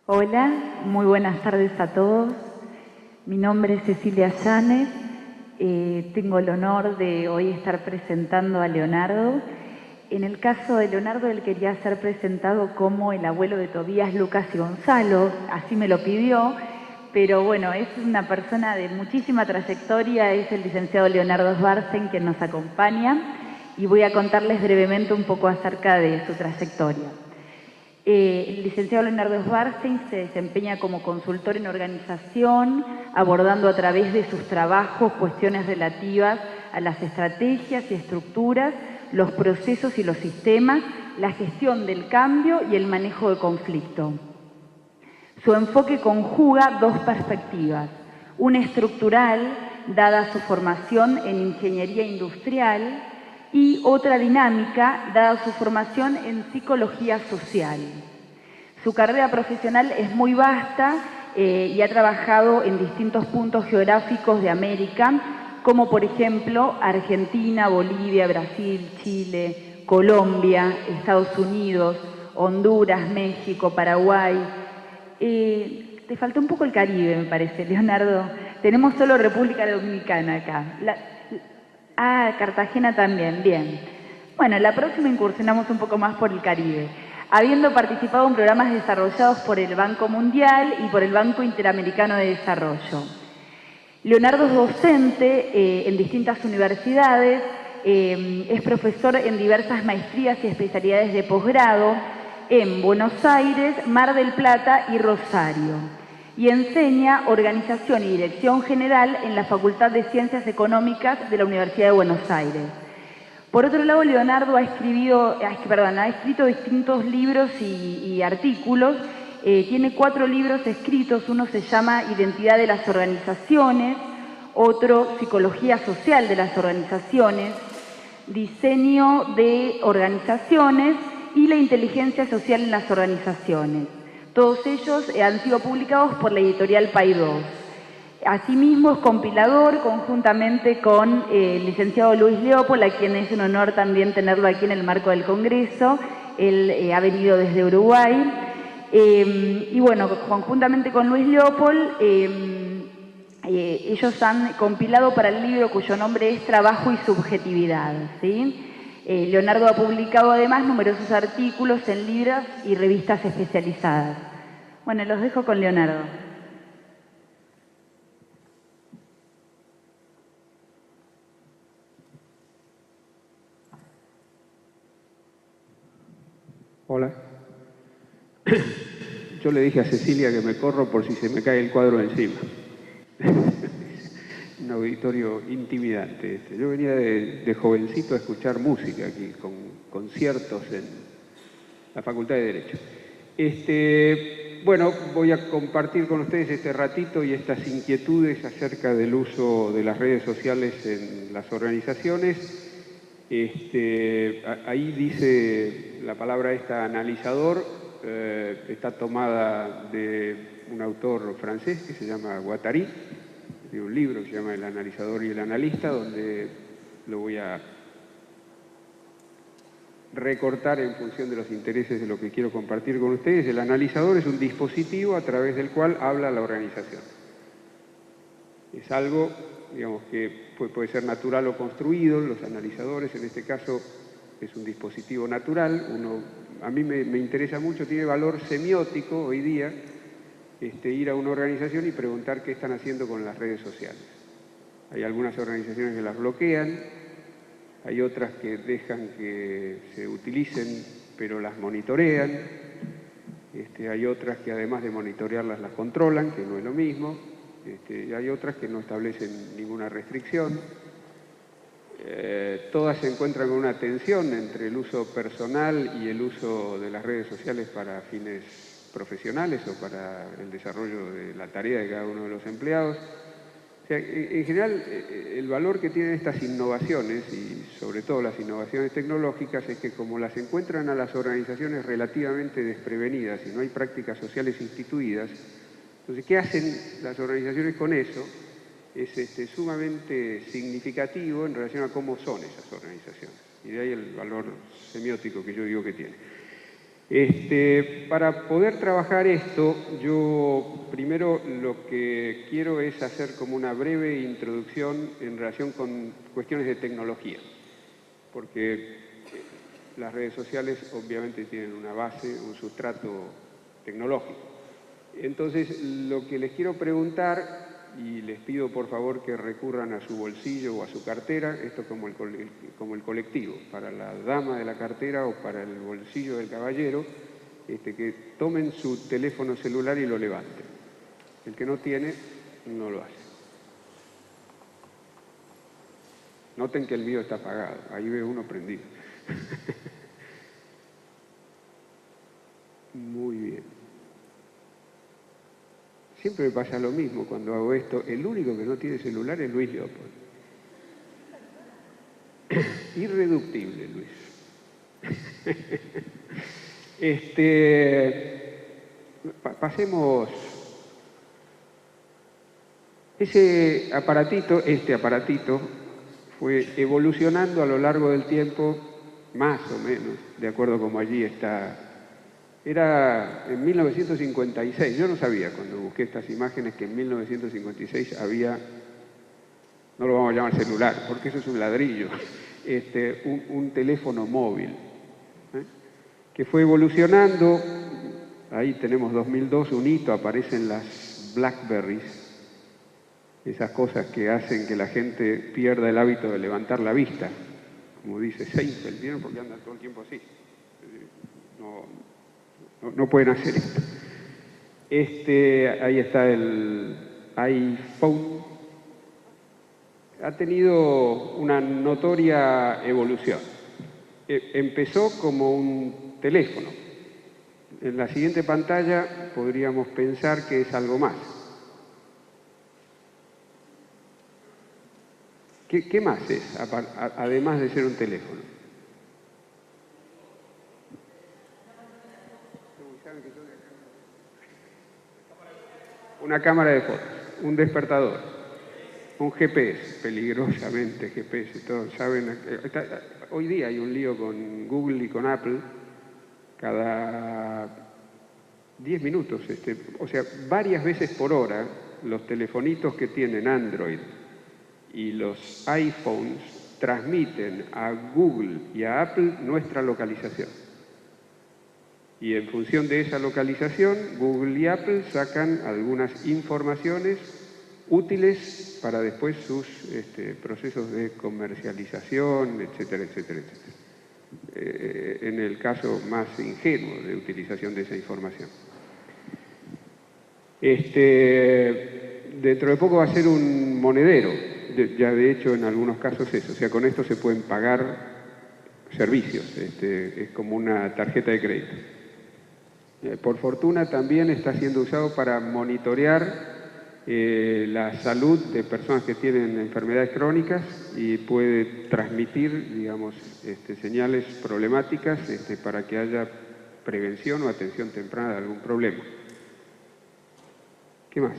Hola, muy buenas tardes a todos. Mi nombre es Cecilia Llanes. Tengo el honor de hoy estar presentando a Leonardo. En el caso de Leonardo, él quería ser presentado como el abuelo de Tobías, Lucas y Gonzalo, así me lo pidió, pero bueno, es una persona de muchísima trayectoria, es el licenciado Leonardo Sbarsen quien nos acompaña y voy a contarles brevemente un poco acerca de su trayectoria. El licenciado Leonardo Sbarsen se desempeña como consultor en organización, abordando a través de sus trabajos cuestiones relativas a las estrategias y estructuras, los procesos y los sistemas, la gestión del cambio y el manejo de conflicto. Su enfoque conjuga dos perspectivas, una estructural, dada su formación en ingeniería industrial, y otra dinámica, dada su formación en psicología social. Su carrera profesional es muy vasta y ha trabajado en distintos puntos geográficos de América, como por ejemplo Argentina, Bolivia, Brasil, Chile, Colombia, Estados Unidos, Honduras, México, Paraguay. Te faltó un poco el Caribe, me parece, Leonardo. Tenemos solo República Dominicana acá. Cartagena también, bien. Bueno, la próxima incursionamos un poco más por el Caribe, habiendo participado en programas desarrollados por el Banco Mundial y por el Banco Interamericano de Desarrollo. Leonardo es docente en distintas universidades, es profesor en diversas maestrías y especialidades de posgrado en Buenos Aires, Mar del Plata y Rosario, y enseña Organización y Dirección General en la Facultad de Ciencias Económicas de la Universidad de Buenos Aires. Por otro lado, Leonardo ha escrito distintos libros y artículos. Tiene 4 libros escritos, uno se llama Identidad de las Organizaciones, otro Psicología Social de las Organizaciones, Diseño de Organizaciones y la Inteligencia Social en las Organizaciones. Todos ellos han sido publicados por la editorial Paidós. Asimismo es compilador conjuntamente con el licenciado Luis Leopold, a quien es un honor también tenerlo aquí en el marco del Congreso. Él ha venido desde Uruguay. Y bueno, conjuntamente con Luis Leopold, ellos han compilado para el libro cuyo nombre es Trabajo y Subjetividad, ¿sí? Leonardo ha publicado además numerosos artículos en libros y revistas especializadas. Bueno, los dejo con Leonardo. Hola. Yo le dije a Cecilia que me corro por si se me cae el cuadro encima. Un auditorio intimidante este. Yo venía de jovencito a escuchar música aquí, con conciertos en la Facultad de Derecho. Bueno, voy a compartir con ustedes este ratito y estas inquietudes acerca del uso de las redes sociales en las organizaciones. Ahí dice la palabra analizador, está tomada de un autor francés que se llama Guattari, de un libro que se llama El analizador y el analista, donde lo voy a recortar en función de los intereses de lo que quiero compartir con ustedes. El analizador es un dispositivo a través del cual habla la organización. Es algo, digamos, que puede ser natural o construido. Los analizadores, en este caso, es un dispositivo natural. A mí me interesa mucho, tiene valor semiótico hoy día, ir a una organización y preguntar qué están haciendo con las redes sociales. Hay algunas organizaciones que las bloquean, hay otras que dejan que se utilicen, pero las monitorean. Hay otras que además de monitorearlas las controlan, que no es lo mismo. Y hay otras que no establecen ninguna restricción. Todas se encuentran con una tensión entre el uso personal y el uso de las redes sociales para fines profesionales o para el desarrollo de la tarea de cada uno de los empleados. O sea, en general, el valor que tienen estas innovaciones, y sobre todo las innovaciones tecnológicas, es que como las encuentran a las organizaciones relativamente desprevenidas y no hay prácticas sociales instituidas, entonces, ¿qué hacen las organizaciones con eso? Es sumamente significativo en relación a cómo son esas organizaciones. Y de ahí el valor semiótico que yo digo que tiene. Para poder trabajar esto, yo primero lo que quiero es hacer como una breve introducción en relación con cuestiones de tecnología, porque las redes sociales obviamente tienen una base, un sustrato tecnológico. Entonces, lo que les quiero preguntar, y les pido por favor que recurran a su bolsillo o a su cartera, esto como el colectivo, para la dama de la cartera o para el bolsillo del caballero, que tomen su teléfono celular y lo levanten. El que no tiene, no lo hace. Noten que el mío está apagado, ahí veo uno prendido. Muy bien. Siempre me pasa lo mismo cuando hago esto. El único que no tiene celular es Luis Leopoldo. Irreductible, Luis. Pasemos. Este aparatito, fue evolucionando a lo largo del tiempo, más o menos, de acuerdo como allí está. Era en 1956, yo no sabía cuando busqué estas imágenes que en 1956 había, no lo vamos a llamar celular, porque eso es un ladrillo, un teléfono móvil, que fue evolucionando. Ahí tenemos 2002, un hito, aparecen las Blackberries, esas cosas que hacen que la gente pierda el hábito de levantar la vista, como dice Seinfeld, ¿vieron? Porque andan todo el tiempo así. No pueden hacer esto. Ahí está el iPhone. Ha tenido una notoria evolución. Empezó como un teléfono. En la siguiente pantalla podríamos pensar que es algo más. ¿Qué más es, además de ser un teléfono? Una cámara de fotos, un despertador, un GPS, peligrosamente GPS, todos saben. Hoy día hay un lío con Google y con Apple, cada 10 minutos, o sea, varias veces por hora, los telefonitos que tienen Android y los iPhones transmiten a Google y a Apple nuestra localización. Y en función de esa localización, Google y Apple sacan algunas informaciones útiles para después sus procesos de comercialización, etcétera, etcétera, etcétera. En el caso más ingenuo de utilización de esa información. Dentro de poco va a ser un monedero, ya de hecho en algunos casos eso, o sea, con esto se pueden pagar servicios, es como una tarjeta de crédito. Por fortuna también está siendo usado para monitorear la salud de personas que tienen enfermedades crónicas y puede transmitir, digamos, señales problemáticas para que haya prevención o atención temprana de algún problema. ¿Qué más?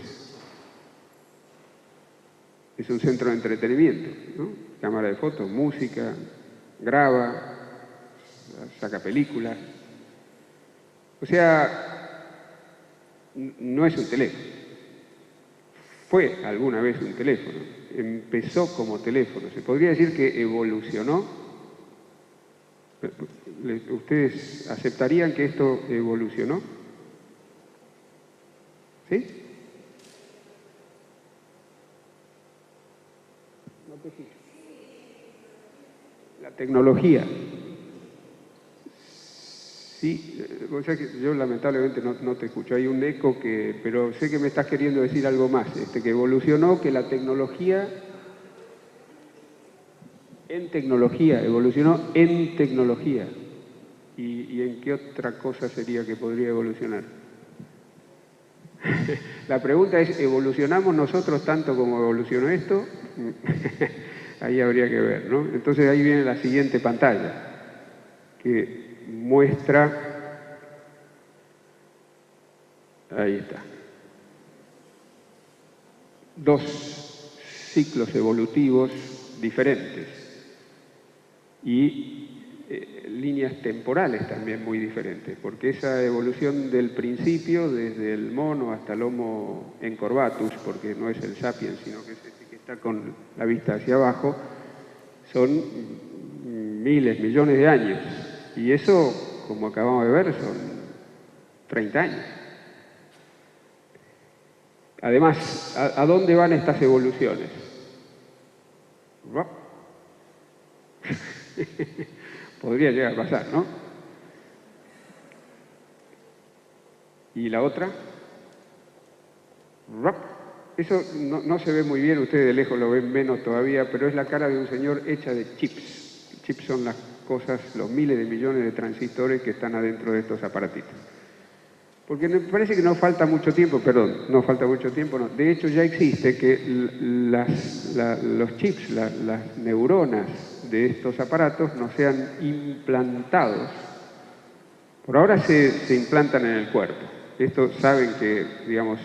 Es un centro de entretenimiento, ¿no? Cámara de fotos, música, graba, saca películas. O sea, no es un teléfono. Fue alguna vez un teléfono. Empezó como teléfono. Se podría decir que evolucionó. ¿Ustedes aceptarían que esto evolucionó? ¿Sí? La tecnología. Sí, o sea que yo lamentablemente no te escucho, hay un eco pero sé que me estás queriendo decir algo más, que evolucionó, que la tecnología, evolucionó en tecnología. ¿Y en qué otra cosa sería que podría evolucionar? La pregunta es, ¿evolucionamos nosotros tanto como evolucionó esto? Ahí habría que ver, ¿no? Entonces ahí viene la siguiente pantalla, que muestra, ahí está, dos ciclos evolutivos diferentes y líneas temporales también muy diferentes, porque esa evolución del principio, desde el mono hasta el Homo encorvatus, porque no es el sapiens, sino que es este que está con la vista hacia abajo, son miles, millones de años. Y eso, como acabamos de ver, son 30 años. Además, ¿a dónde van estas evoluciones? Podría llegar a pasar, ¿no? ¿Y la otra? Eso no se ve muy bien, ustedes de lejos lo ven menos todavía, pero es la cara de un señor hecha de chips. Chips son las cosas, los miles de millones de transistores que están adentro de estos aparatitos. Porque me parece que no falta mucho tiempo, no falta mucho tiempo, no. De hecho ya existe que los chips, las neuronas de estos aparatos no sean implantados. Por ahora se implantan en el cuerpo. Esto saben que, digamos,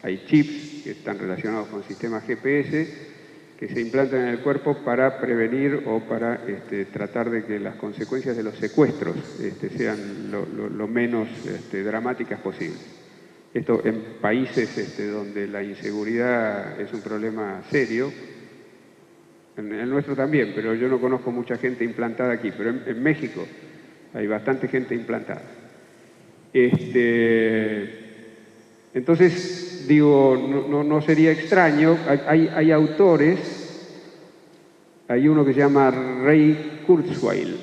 hay chips que están relacionados con sistemas GPS que se implantan en el cuerpo para prevenir o para tratar de que las consecuencias de los secuestros sean lo menos dramáticas posible. Esto en países donde la inseguridad es un problema serio, en el nuestro también, pero yo no conozco mucha gente implantada aquí, pero en México hay bastante gente implantada. Entonces, digo, no sería extraño, hay autores, hay uno que se llama Ray Kurzweil,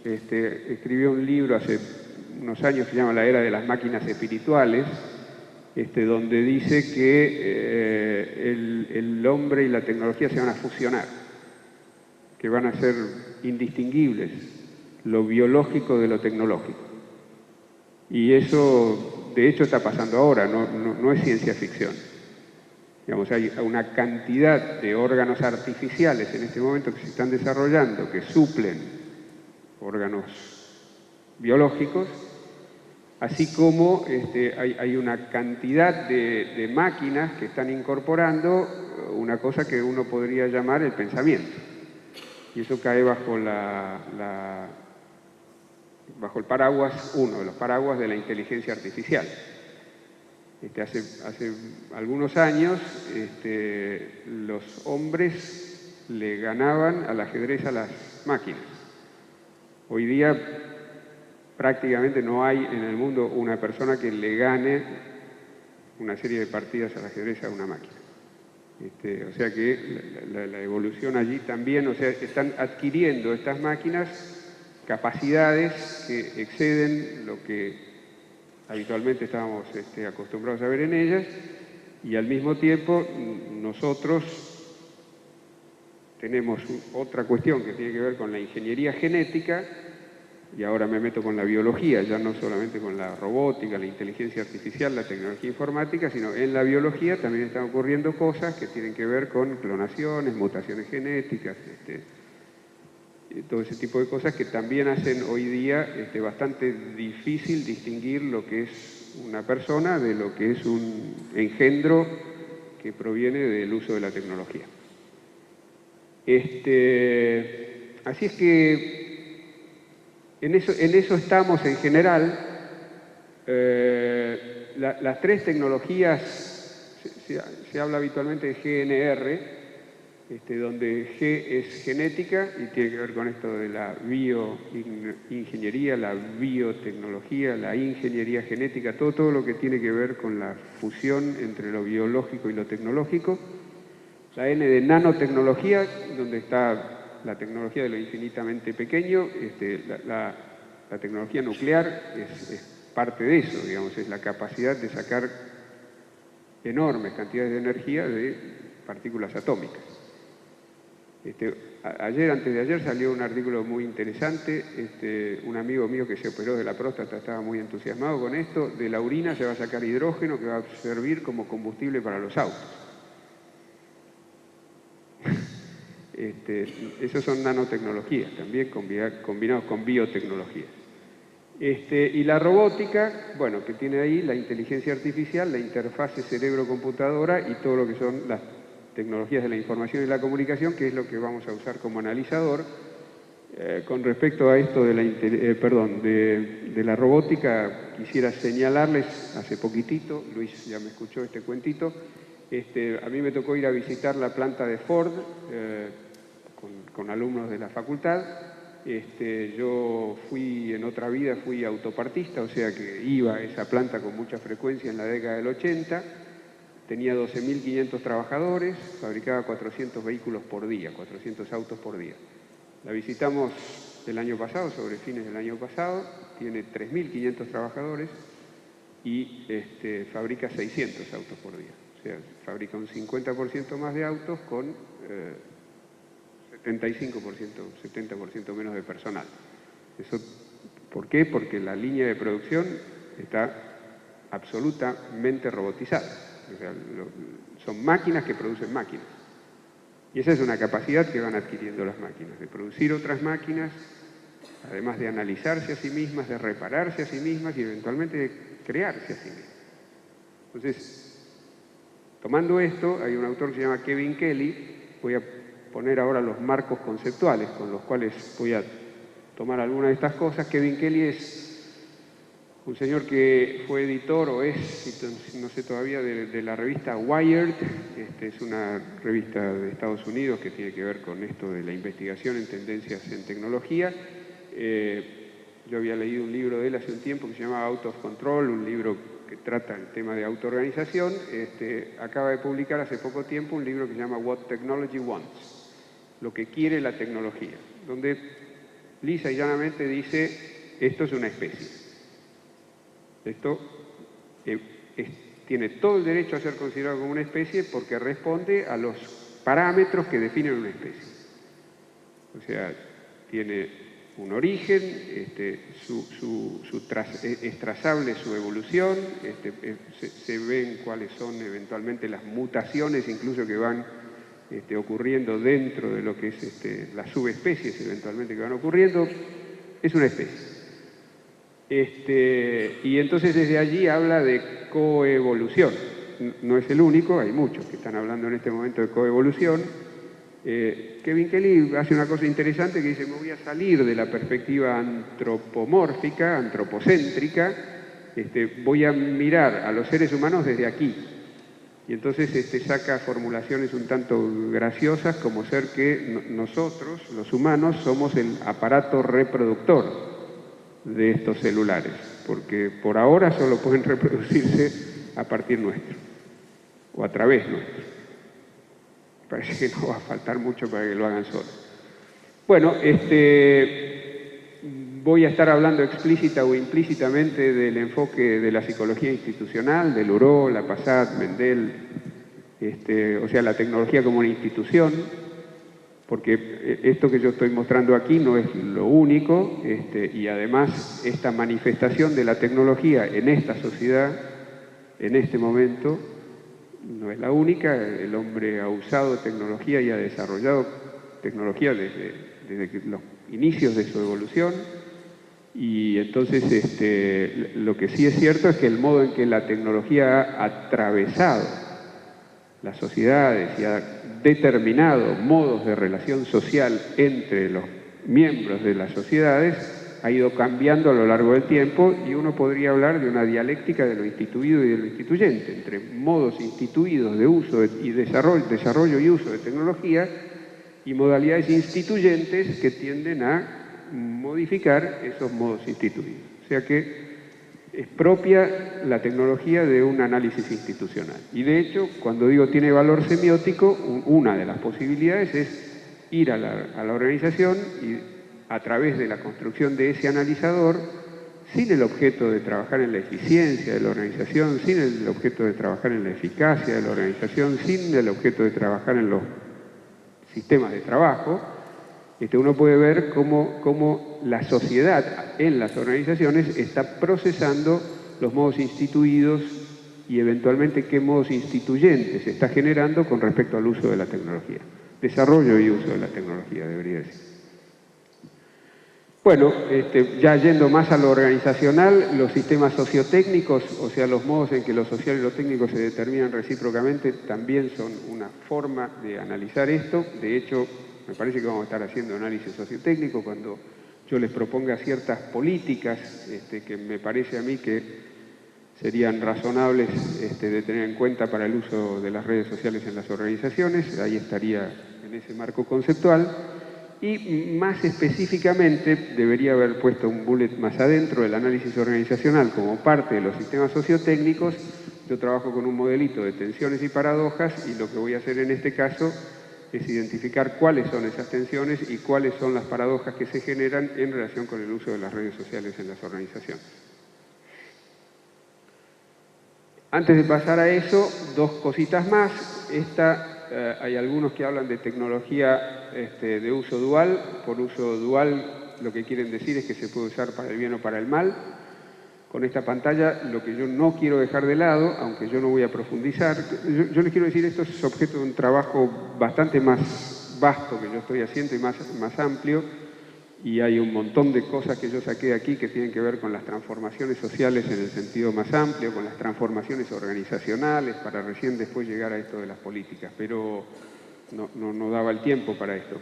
escribió un libro hace unos años que se llama La Era de las Máquinas Espirituales, donde dice que el hombre y la tecnología se van a fusionar, que van a ser indistinguibles, lo biológico de lo tecnológico. Y eso, de hecho, está pasando ahora, no es ciencia ficción. Digamos, hay una cantidad de órganos artificiales en este momento que se están desarrollando, que suplen órganos biológicos, así como hay una cantidad de máquinas que están incorporando una cosa que uno podría llamar el pensamiento. Y eso cae bajo bajo el paraguas, uno de los paraguas de la inteligencia artificial. Hace algunos años los hombres le ganaban al ajedrez a las máquinas. Hoy día prácticamente no hay en el mundo una persona que le gane una serie de partidas al ajedrez a una máquina. O sea que la evolución allí también, o sea, están adquiriendo estas máquinas capacidades que exceden lo que habitualmente estábamos acostumbrados a ver en ellas, y al mismo tiempo nosotros tenemos otra cuestión que tiene que ver con la ingeniería genética, y ahora me meto con la biología, ya no solamente con la robótica, la inteligencia artificial, la tecnología informática, sino en la biología también están ocurriendo cosas que tienen que ver con clonaciones, mutaciones genéticas, todo ese tipo de cosas que también hacen hoy día bastante difícil distinguir lo que es una persona de lo que es un engendro que proviene del uso de la tecnología. Así es que en eso estamos en general. Las tres tecnologías, se habla habitualmente de GNR, donde G es genética y tiene que ver con esto de la bioingeniería, la biotecnología, la ingeniería genética, todo lo que tiene que ver con la fusión entre lo biológico y lo tecnológico. La N de nanotecnología, donde está la tecnología de lo infinitamente pequeño, la tecnología nuclear es parte de eso, digamos, es la capacidad de sacar enormes cantidades de energía de partículas atómicas. Antes de ayer salió un artículo muy interesante, un amigo mío que se operó de la próstata estaba muy entusiasmado con esto, de la orina se va a sacar hidrógeno que va a servir como combustible para los autos. Esos son nanotecnologías, también combinados con biotecnologías. Y la robótica, bueno, que tiene ahí la inteligencia artificial, la interfase cerebro-computadora y todo lo que son las tecnologías de la información y la comunicación, que es lo que vamos a usar como analizador. Con respecto a esto de la robótica, quisiera señalarles, hace poquitito, Luis ya me escuchó este cuentito, a mí me tocó ir a visitar la planta de Ford con alumnos de la facultad. Yo en otra vida fui autopartista, o sea que iba a esa planta con mucha frecuencia en la década del 80, tenía 12.500 trabajadores, fabricaba 400 vehículos por día, 400 autos por día. La visitamos el año pasado, sobre fines del año pasado, tiene 3.500 trabajadores y fabrica 600 autos por día. O sea, fabrica un 50% más de autos con 70% menos de personal. ¿Eso por qué? Porque la línea de producción está absolutamente robotizada. O sea, son máquinas que producen máquinas. Y esa es una capacidad que van adquiriendo las máquinas, de producir otras máquinas, además de analizarse a sí mismas, de repararse a sí mismas y eventualmente de crearse a sí mismas. Entonces, tomando esto, hay un autor que se llama Kevin Kelly, voy a poner ahora los marcos conceptuales con los cuales voy a tomar algunas de estas cosas. Kevin Kelly es un señor que fue editor, o es, no sé todavía, de la revista Wired. Es una revista de Estados Unidos que tiene que ver con esto de la investigación en tendencias en tecnología. Yo había leído un libro de él hace un tiempo que se llama Out of Control, un libro que trata el tema de autoorganización. Acaba de publicar hace poco tiempo un libro que se llama What Technology Wants, lo que quiere la tecnología, donde lisa y llanamente dice, esto es una especie. Esto tiene todo el derecho a ser considerado como una especie porque responde a los parámetros que definen una especie. O sea, tiene un origen, es trazable su evolución, se ven cuáles son eventualmente las mutaciones incluso que van ocurriendo dentro de lo que es las subespecies eventualmente que van ocurriendo. Es una especie. Y entonces desde allí habla de coevolución. No es el único, hay muchos que están hablando en este momento de coevolución. Kevin Kelly hace una cosa interesante que dice, me voy a salir de la perspectiva antropomórfica, antropocéntrica, voy a mirar a los seres humanos desde aquí. Y entonces saca formulaciones un tanto graciosas como ser que nosotros, los humanos, somos el aparato reproductor de estos celulares, porque por ahora solo pueden reproducirse a partir nuestro, o a través nuestro. Parece que no va a faltar mucho para que lo hagan solos. Bueno, voy a estar hablando explícita o implícitamente del enfoque de la psicología institucional, de Luró, Lapasat, Mendel, o sea, la tecnología como una institución, porque esto que yo estoy mostrando aquí no es lo único, y además esta manifestación de la tecnología en esta sociedad, en este momento, no es la única. El hombre ha usado tecnología y ha desarrollado tecnología desde los inicios de su evolución, y entonces lo que sí es cierto es que el modo en que la tecnología ha atravesado las sociedades y ha determinado modos de relación social entre los miembros de las sociedades ha ido cambiando a lo largo del tiempo, y uno podría hablar de una dialéctica de lo instituido y de lo instituyente, entre modos instituidos de uso y desarrollo y uso de tecnología y modalidades instituyentes que tienden a modificar esos modos instituidos. O sea que es propia la tecnología de un análisis institucional. Y de hecho, cuando digo tiene valor semiótico, una de las posibilidades es ir a la organización y a través de la construcción de ese analizador, sin el objeto de trabajar en la eficiencia de la organización, sin el objeto de trabajar en la eficacia de la organización, sin el objeto de trabajar en los sistemas de trabajo, uno puede ver cómo la sociedad en las organizaciones está procesando los modos instituidos y eventualmente qué modos instituyentes se está generando con respecto al uso de la tecnología. Desarrollo y uso de la tecnología, debería decir. Bueno, ya yendo más a lo organizacional, los sistemas sociotécnicos, o sea, los modos en que lo social y lo técnico se determinan recíprocamente, también son una forma de analizar esto. De hecho, Me parece que vamos a estar haciendo análisis sociotécnico cuando yo les proponga ciertas políticas que me parece a mí que serían razonables de tener en cuenta para el uso de las redes sociales en las organizaciones. Ahí estaría en ese marco conceptual. Y más específicamente debería haber puesto un bullet más adentro del análisis organizacional como parte de los sistemas sociotécnicos. Yo trabajo con un modelito de tensiones y paradojas y lo que voy a hacer en este caso es identificar cuáles son esas tensiones y cuáles son las paradojas que se generan en relación con el uso de las redes sociales en las organizaciones. Antes de pasar a eso, dos cositas más. Hay algunos que hablan de tecnología de uso dual. Por uso dual lo que quieren decir es que se puede usar para el bien o para el mal. Con esta pantalla lo que yo no quiero dejar de lado, aunque yo no voy a profundizar, yo les quiero decir, esto es objeto de un trabajo bastante más vasto que yo estoy haciendo y más amplio, y hay un montón de cosas que yo saqué aquí que tienen que ver con las transformaciones sociales en el sentido más amplio, con las transformaciones organizacionales, para recién después llegar a esto de las políticas, pero no daba el tiempo para esto.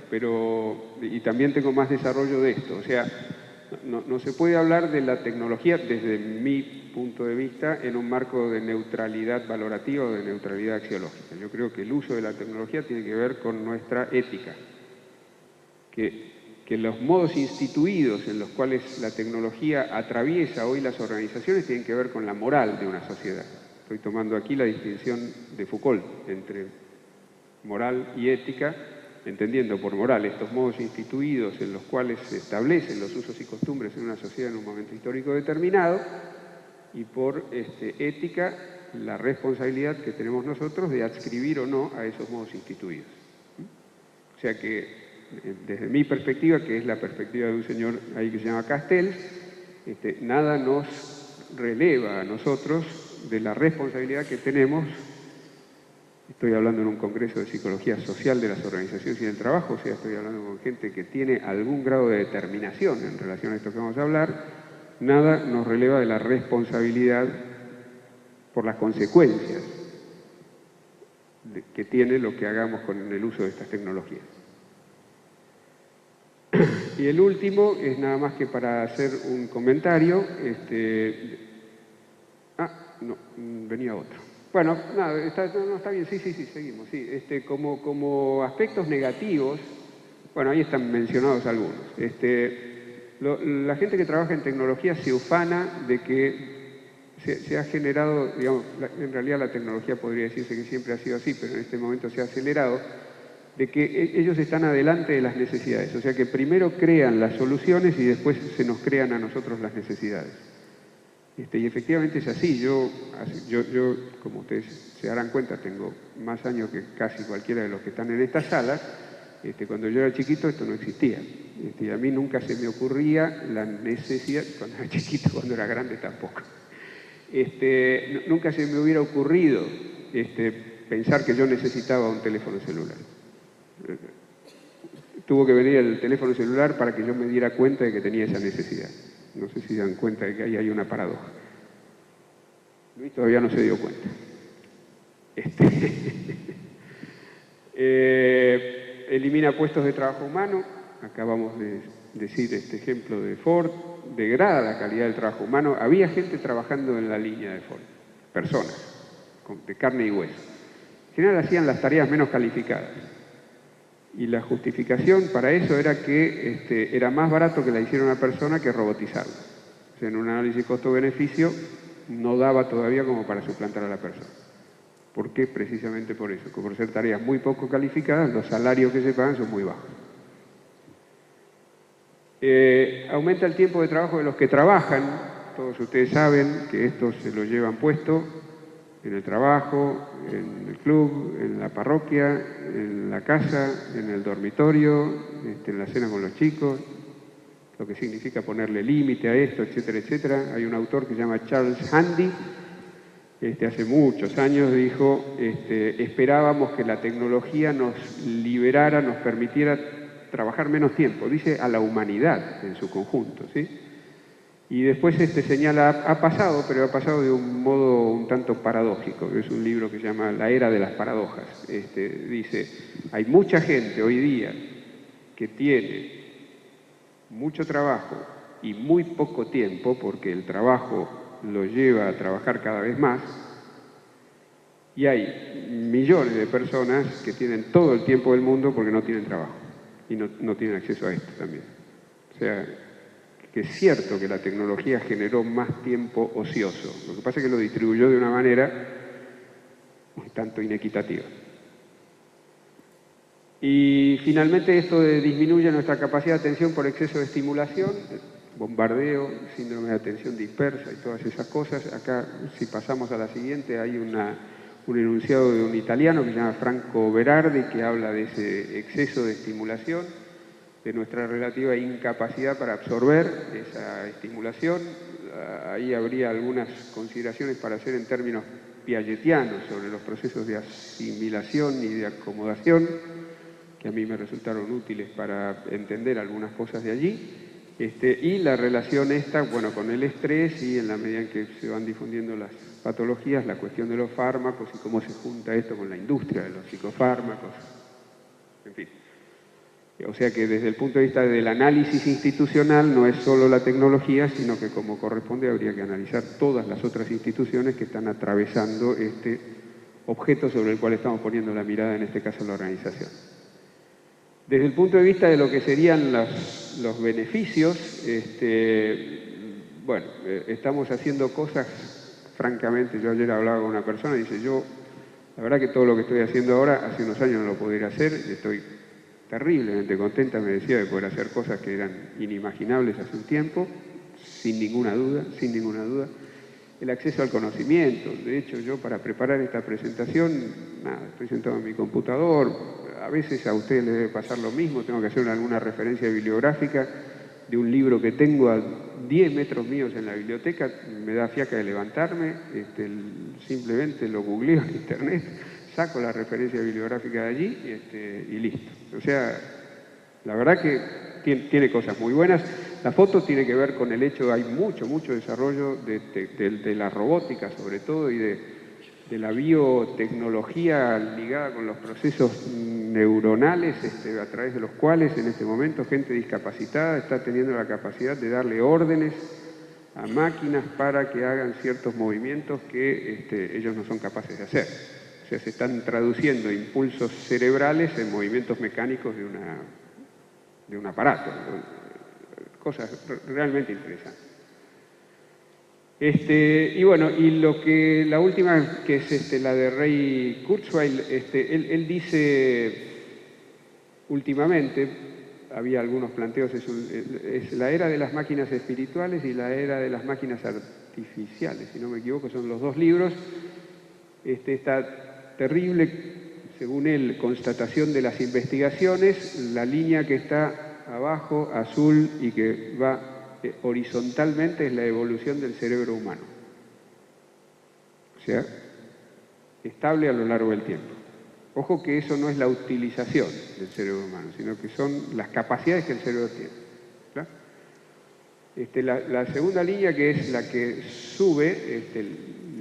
Y también tengo más desarrollo de esto, o sea, no se puede hablar de la tecnología desde mi punto de vista en un marco de neutralidad valorativa o de neutralidad axiológica. Yo creo que el uso de la tecnología tiene que ver con nuestra ética, que los modos instituidos en los cuales la tecnología atraviesa hoy las organizaciones tienen que ver con la moral de una sociedad. Estoy tomando aquí la distinción de Foucault entre moral y ética, entendiendo por moral estos modos instituidos en los cuales se establecen los usos y costumbres en una sociedad en un momento histórico determinado, y por ética la responsabilidad que tenemos nosotros de adscribir o no a esos modos instituidos. O sea que desde mi perspectiva, que es la perspectiva de un señor ahí que se llama Castells, nada nos releva a nosotros de la responsabilidad que tenemos. Estoy hablando en un congreso de psicología social de las organizaciones y del trabajo, o sea, estoy hablando con gente que tiene algún grado de determinación en relación a esto que vamos a hablar. Nada nos releva de la responsabilidad por las consecuencias que tiene lo que hagamos con el uso de estas tecnologías. Y el último es nada más que para hacer un comentario. Venía otro. Bueno, nada, está bien, sí, seguimos. Sí. Como aspectos negativos, bueno, ahí están mencionados algunos. La gente que trabaja en tecnología se ufana de que se ha generado, digamos, en realidad la tecnología podría decirse que siempre ha sido así, pero en este momento se ha acelerado, de que ellos están adelante de las necesidades. O sea que primero crean las soluciones y después se nos crean a nosotros las necesidades. Y efectivamente es así. Yo, como ustedes se darán cuenta, tengo más años que casi cualquiera de los que están en esta sala. Cuando yo era chiquito esto no existía. Y a mí nunca se me ocurría la necesidad, cuando era chiquito, cuando era grande tampoco. Nunca se me hubiera ocurrido pensar que yo necesitaba un teléfono celular. Tuvo que venir el teléfono celular para que yo me diera cuenta de que tenía esa necesidad. No sé si dan cuenta de que ahí hay una paradoja. Luis todavía no se dio cuenta. Elimina puestos de trabajo humano. Acabamos de decir este ejemplo de Ford. Degrada la calidad del trabajo humano. Había gente trabajando en la línea de Ford. Personas, de carne y hueso. En general hacían las tareas menos calificadas. Y la justificación para eso era que era más barato que la hiciera una persona que robotizarla. O sea, en un análisis costo-beneficio no daba todavía como para suplantar a la persona. ¿Por qué? Precisamente por eso, que por ser tareas muy poco calificadas, los salarios que se pagan son muy bajos. Aumenta el tiempo de trabajo de los que trabajan. Todos ustedes saben que esto se lo llevan puesto en el trabajo, en el club, en la parroquia, en la casa, en el dormitorio, en la cena con los chicos, lo que significa ponerle límite a esto, etcétera, etcétera. Hay un autor que se llama Charles Handy, hace muchos años dijo, esperábamos que la tecnología nos liberara, nos permitiera trabajar menos tiempo, dice a la humanidad en su conjunto, ¿sí? Y después señala, ha pasado, pero ha pasado de un modo un tanto paradójico. Es un libro que se llama La Era de las Paradojas. Dice, hay mucha gente hoy día que tiene mucho trabajo y muy poco tiempo, porque el trabajo lo lleva a trabajar cada vez más, y hay millones de personas que tienen todo el tiempo del mundo porque no tienen trabajo y no tienen acceso a esto también. O sea, que es cierto que la tecnología generó más tiempo ocioso. Lo que pasa es que lo distribuyó de una manera un tanto inequitativa. Y finalmente esto disminuye nuestra capacidad de atención por exceso de estimulación, bombardeo, síndrome de atención dispersa y todas esas cosas. Acá, si pasamos a la siguiente, hay un enunciado de un italiano que se llama Franco Berardi, que habla de ese exceso de estimulación, de nuestra relativa incapacidad para absorber esa estimulación. Ahí habría algunas consideraciones para hacer en términos piagetianos sobre los procesos de asimilación y de acomodación, que a mí me resultaron útiles para entender algunas cosas de allí. Y la relación esta, bueno, con el estrés y en la medida en que se van difundiendo las patologías, la cuestión de los fármacos y cómo se junta esto con la industria de los psicofármacos, en fin. O sea que desde el punto de vista del análisis institucional no es solo la tecnología, sino que como corresponde habría que analizar todas las otras instituciones que están atravesando este objeto sobre el cual estamos poniendo la mirada, en este caso la organización. Desde el punto de vista de lo que serían los beneficios, bueno, estamos haciendo cosas, francamente, yo ayer hablaba con una persona y dice, la verdad que todo lo que estoy haciendo ahora, hace unos años no lo podría hacer, estoy terriblemente contenta, me decía, de poder hacer cosas que eran inimaginables hace un tiempo, sin ninguna duda. El acceso al conocimiento. De hecho, yo para preparar esta presentación, estoy sentado en mi computador, a veces a ustedes les debe pasar lo mismo, tengo que hacer alguna referencia bibliográfica de un libro que tengo a 10 metros míos en la biblioteca, me da fiaca de levantarme, simplemente lo googleo en internet, saco la referencia bibliográfica de allí y listo. O sea, la verdad que tiene cosas muy buenas. La foto tiene que ver con el hecho, hay mucho desarrollo de la robótica sobre todo y de la biotecnología ligada con los procesos neuronales a través de los cuales en este momento gente discapacitada está teniendo la capacidad de darle órdenes a máquinas para que hagan ciertos movimientos que ellos no son capaces de hacer. O sea, se están traduciendo impulsos cerebrales en movimientos mecánicos de un aparato. Cosas realmente interesantes. Y bueno, y la última, que es la de Ray Kurzweil, él dice últimamente, había algunos planteos, es la era de las máquinas espirituales y la era de las máquinas artificiales, si no me equivoco, son los dos libros. Esta terrible, según él, constatación de las investigaciones, la línea que está abajo, azul, y que va horizontalmente, es la evolución del cerebro humano. O sea, estable a lo largo del tiempo. Ojo que eso no es la utilización del cerebro humano, sino que son las capacidades que el cerebro tiene. ¿Claro? La segunda línea, que es la que sube,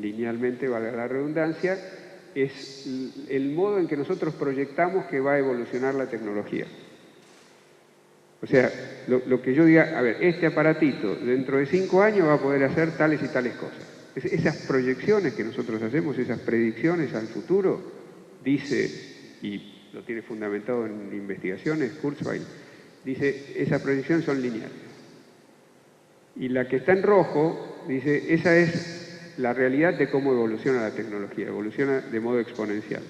linealmente, valga la redundancia, es el modo en que nosotros proyectamos que va a evolucionar la tecnología. O sea, lo que yo diga, a ver, este aparatito dentro de 5 años va a poder hacer tales y tales cosas. Esas proyecciones que nosotros hacemos, esas predicciones al futuro, dice, y lo tiene fundamentado en investigaciones, Kurzweil, dice, esas proyecciones son lineales. Y la que está en rojo, dice, esa es la realidad de cómo evoluciona la tecnología, evoluciona de modo exponencial.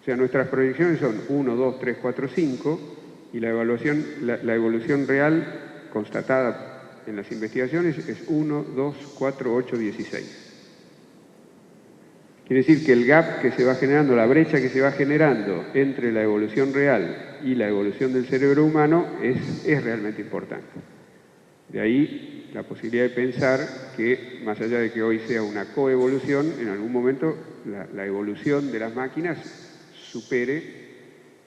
O sea, nuestras proyecciones son 1, 2, 3, 4, 5, y la evolución real constatada en las investigaciones es 1, 2, 4, 8, 16. Quiere decir que el gap que se va generando, la brecha que se va generando entre la evolución real y la evolución del cerebro humano es realmente importante. De ahí la posibilidad de pensar que, más allá de que hoy sea una coevolución, en algún momento la evolución de las máquinas supere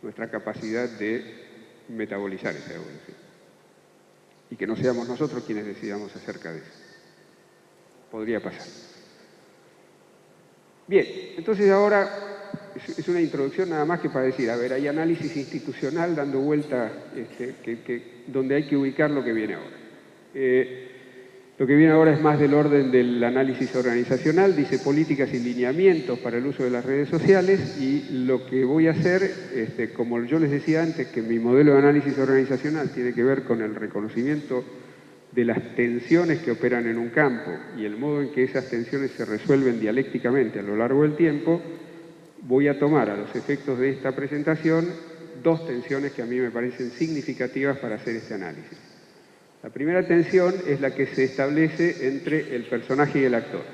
nuestra capacidad de metabolizar esa evolución. Y que no seamos nosotros quienes decidamos acerca de eso. Podría pasar. Bien, entonces ahora es una introducción nada más que para decir, a ver, hay análisis institucional dando vuelta, donde hay que ubicar lo que viene ahora. Lo que viene ahora es más del orden del análisis organizacional, dice políticas y lineamientos para el uso de las redes sociales, y lo que voy a hacer, como yo les decía antes, que mi modelo de análisis organizacional tiene que ver con el reconocimiento de las tensiones que operan en un campo y el modo en que esas tensiones se resuelven dialécticamente a lo largo del tiempo, voy a tomar a los efectos de esta presentación dos tensiones que a mí me parecen significativas para hacer este análisis. La primera tensión es la que se establece entre el personaje y el actor.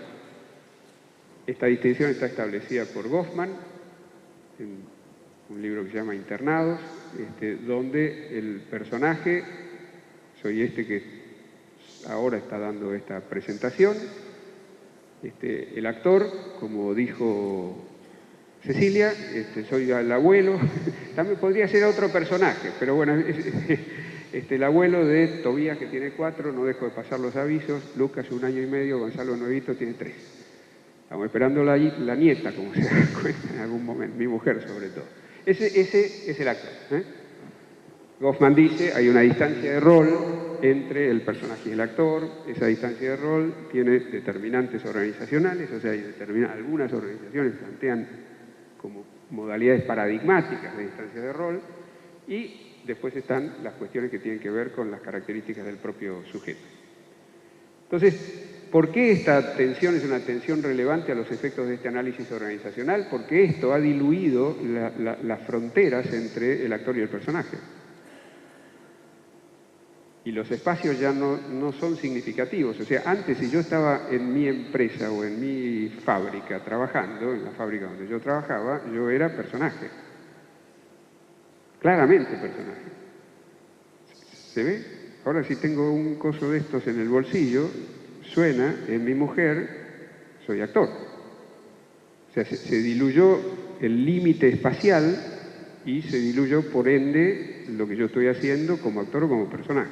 Esta distinción está establecida por Goffman en un libro que se llama Internados, donde el personaje, soy que ahora está dando esta presentación, el actor, como dijo Cecilia, soy el abuelo, también podría ser otro personaje, pero bueno, el abuelo de Tobías, que tiene 4, no dejo de pasar los avisos, Lucas 1 año y medio, Gonzalo nuevito tiene 3. Estamos esperando la nieta, como se da cuenta en algún momento, mi mujer sobre todo. Ese es el actor. Goffman dice, hay una distancia de rol entre el personaje y el actor, esa distancia de rol tiene determinantes organizacionales, o sea, algunas organizaciones plantean como modalidades paradigmáticas de distancia de rol, y después están las cuestiones que tienen que ver con las características del propio sujeto. Entonces, ¿por qué esta tensión es una tensión relevante a los efectos de este análisis organizacional? Porque esto ha diluido las fronteras entre el actor y el personaje. Y los espacios ya no son significativos. O sea, antes, si yo estaba en mi empresa o en mi fábrica trabajando, en la fábrica donde yo trabajaba, yo era personaje. Claramente personaje. ¿Se ve? Ahora, si tengo un coso de estos en el bolsillo, suena, es mi mujer, soy actor. O sea, se diluyó el límite espacial y se diluyó, por ende, lo que yo estoy haciendo como actor o como personaje.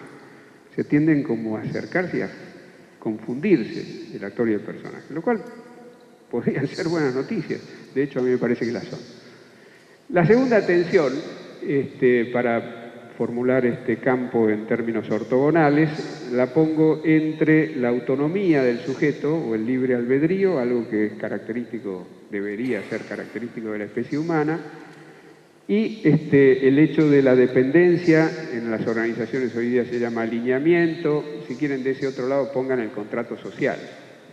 Se tienden como a acercarse y a confundirse el actor y el personaje, lo cual podrían ser buenas noticias. De hecho, a mí me parece que las son. La segunda tensión, para formular este campo en términos ortogonales, la pongo entre la autonomía del sujeto o el libre albedrío, algo que es característico, debería ser característico de la especie humana, y el hecho de la dependencia, en las organizaciones hoy día se llama alineamiento, si quieren de ese otro lado pongan el contrato social.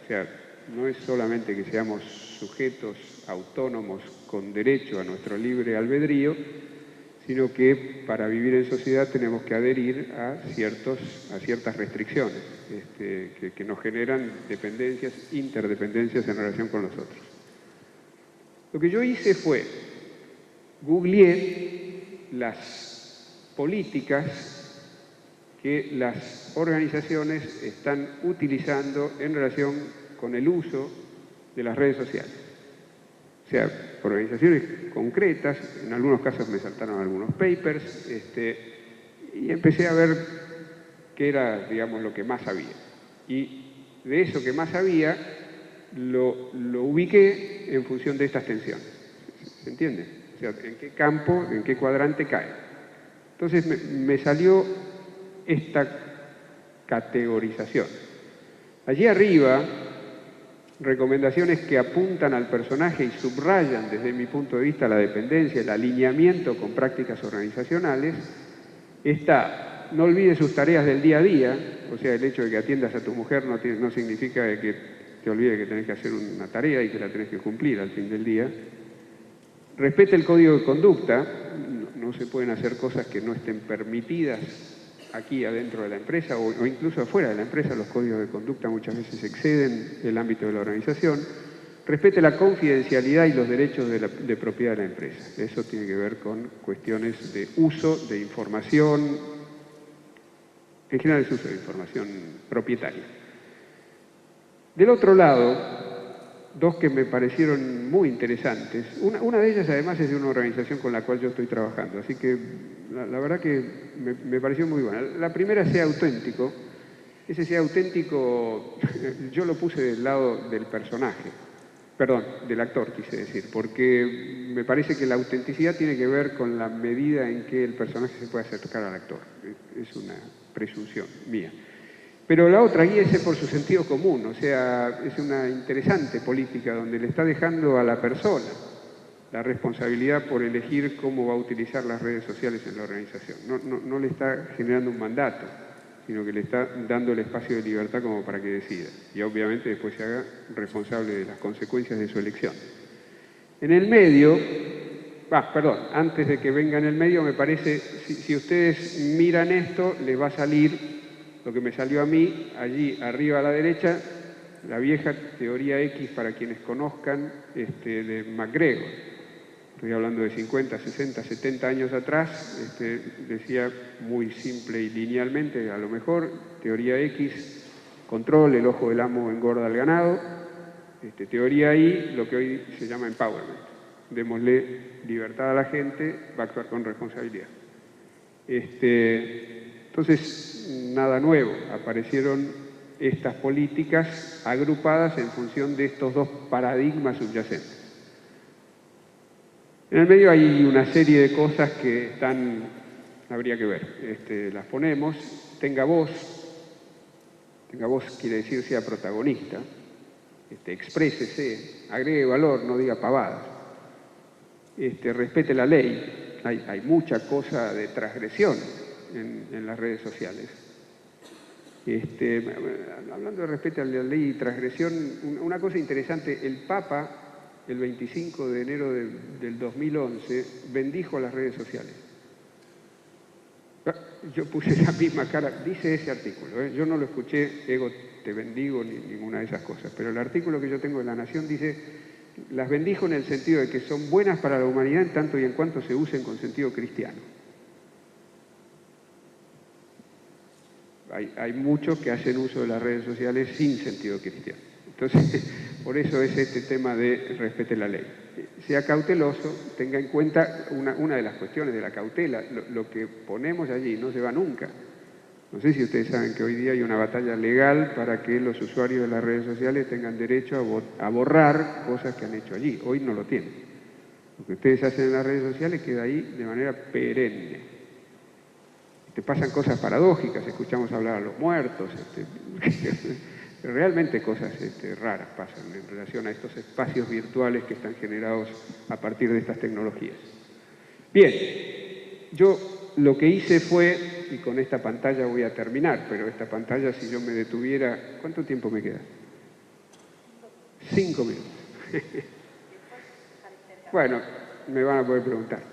O sea, no es solamente que seamos sujetos autónomos con derecho a nuestro libre albedrío, sino que para vivir en sociedad tenemos que adherir a ciertas restricciones que nos generan dependencias, interdependencias en relación con los otros. Lo que yo hice fue googleé las políticas que las organizaciones están utilizando en relación con el uso de las redes sociales. O sea, organizaciones concretas, en algunos casos me saltaron algunos papers, y empecé a ver qué era, digamos, lo que más había. Y de eso que más había, lo ubiqué en función de estas tensiones. ¿Se entiende? O sea, en qué campo, en qué cuadrante cae. Entonces me salió esta categorización. Allí arriba, recomendaciones que apuntan al personaje y subrayan desde mi punto de vista la dependencia, el alineamiento con prácticas organizacionales, está, no olvides sus tareas del día a día, o sea, el hecho de que atiendas a tu mujer no significa que te olvides que tenés que hacer una tarea y que la tenés que cumplir al fin del día. Respete el código de conducta, no se pueden hacer cosas que no estén permitidas aquí adentro de la empresa o incluso afuera de la empresa. Los códigos de conducta muchas veces exceden el ámbito de la organización. Respete la confidencialidad y los derechos de propiedad de la empresa. Eso tiene que ver con cuestiones de uso de información, en general es uso de información propietaria. Del otro lado, dos que me parecieron muy interesantes. Una de ellas, además, es de una organización con la cual yo estoy trabajando, así que la verdad que me pareció muy buena. La primera, sea auténtico. Ese sea auténtico, yo lo puse del lado del personaje. Perdón, del actor quise decir, porque me parece que la autenticidad tiene que ver con la medida en que el personaje se puede acercar al actor. Es una presunción mía. Pero la otra, guíese por su sentido común, o sea, es una interesante política donde le está dejando a la persona la responsabilidad por elegir cómo va a utilizar las redes sociales en la organización. No le está generando un mandato, sino que le está dando el espacio de libertad como para que decida. Y obviamente después se haga responsable de las consecuencias de su elección. En el medio, antes de que venga en el medio, me parece, si ustedes miran esto, les va a salir lo que me salió a mí, allí arriba a la derecha, la vieja teoría X, para quienes conozcan, de MacGregor. Estoy hablando de 50, 60, 70 años atrás, decía muy simple y linealmente, a lo mejor, teoría X, control, el ojo del amo engorda al ganado, teoría Y, lo que hoy se llama empowerment. Démosle libertad a la gente, va a actuar con responsabilidad. Entonces, nada nuevo, aparecieron estas políticas agrupadas en función de estos dos paradigmas subyacentes. En el medio hay una serie de cosas que habría que ver. Las ponemos, tenga voz quiere decir sea protagonista, exprésese, agregue valor, no diga pavadas, respete la ley. Hay mucha cosa de transgresión en las redes sociales. Hablando de respeto a la ley y transgresión, una cosa interesante, el Papa, el 25 de enero del 2011, bendijo las redes sociales. Yo puse esa misma cara, dice ese artículo, yo no lo escuché, ego te bendigo, ni ninguna de esas cosas, pero el artículo que yo tengo de La Nación dice, las bendijo en el sentido de que son buenas para la humanidad en tanto y en cuanto se usen con sentido cristiano. Hay muchos que hacen uso de las redes sociales sin sentido cristiano. Entonces, por eso es este tema de respete la ley. Sea cauteloso, tenga en cuenta una de las cuestiones de la cautela. Lo que ponemos allí no se va nunca. No sé si ustedes saben que hoy día hay una batalla legal para que los usuarios de las redes sociales tengan derecho a borrar cosas que han hecho allí. Hoy no lo tienen. Lo que ustedes hacen en las redes sociales queda ahí de manera perenne. Te pasan cosas paradójicas, escuchamos hablar a los muertos, realmente cosas raras pasan en relación a estos espacios virtuales que están generados a partir de estas tecnologías. Bien, yo lo que hice fue, y con esta pantalla voy a terminar, pero esta pantalla, si yo me detuviera, ¿cuánto tiempo me queda? 5 minutos. Bueno, me van a poder preguntar.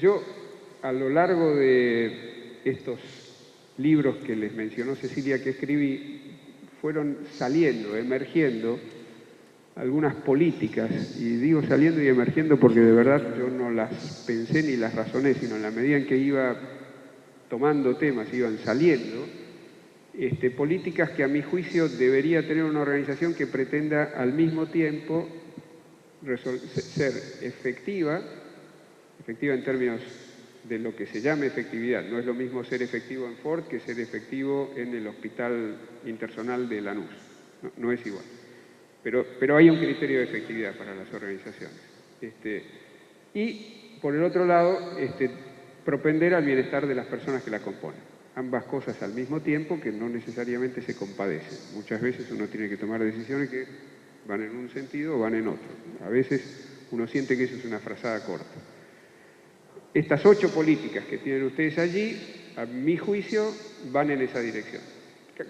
Yo, a lo largo de estos libros que les mencionó Cecilia que escribí, fueron saliendo, emergiendo algunas políticas, y digo saliendo y emergiendo porque de verdad yo no las pensé ni las razoné, sino en la medida en que iba tomando temas, iban saliendo, políticas que a mi juicio debería tener una organización que pretenda al mismo tiempo ser efectiva en términos de lo que se llama efectividad. No es lo mismo ser efectivo en Ford que ser efectivo en el Hospital Interzonal de Lanús. No es igual. Pero hay un criterio de efectividad para las organizaciones. Y, por el otro lado, propender al bienestar de las personas que la componen. Ambas cosas al mismo tiempo que no necesariamente se compadecen. Muchas veces uno tiene que tomar decisiones que van en un sentido o van en otro. A veces uno siente que eso es una frazada corta. Estas 8 políticas que tienen ustedes allí, a mi juicio, van en esa dirección.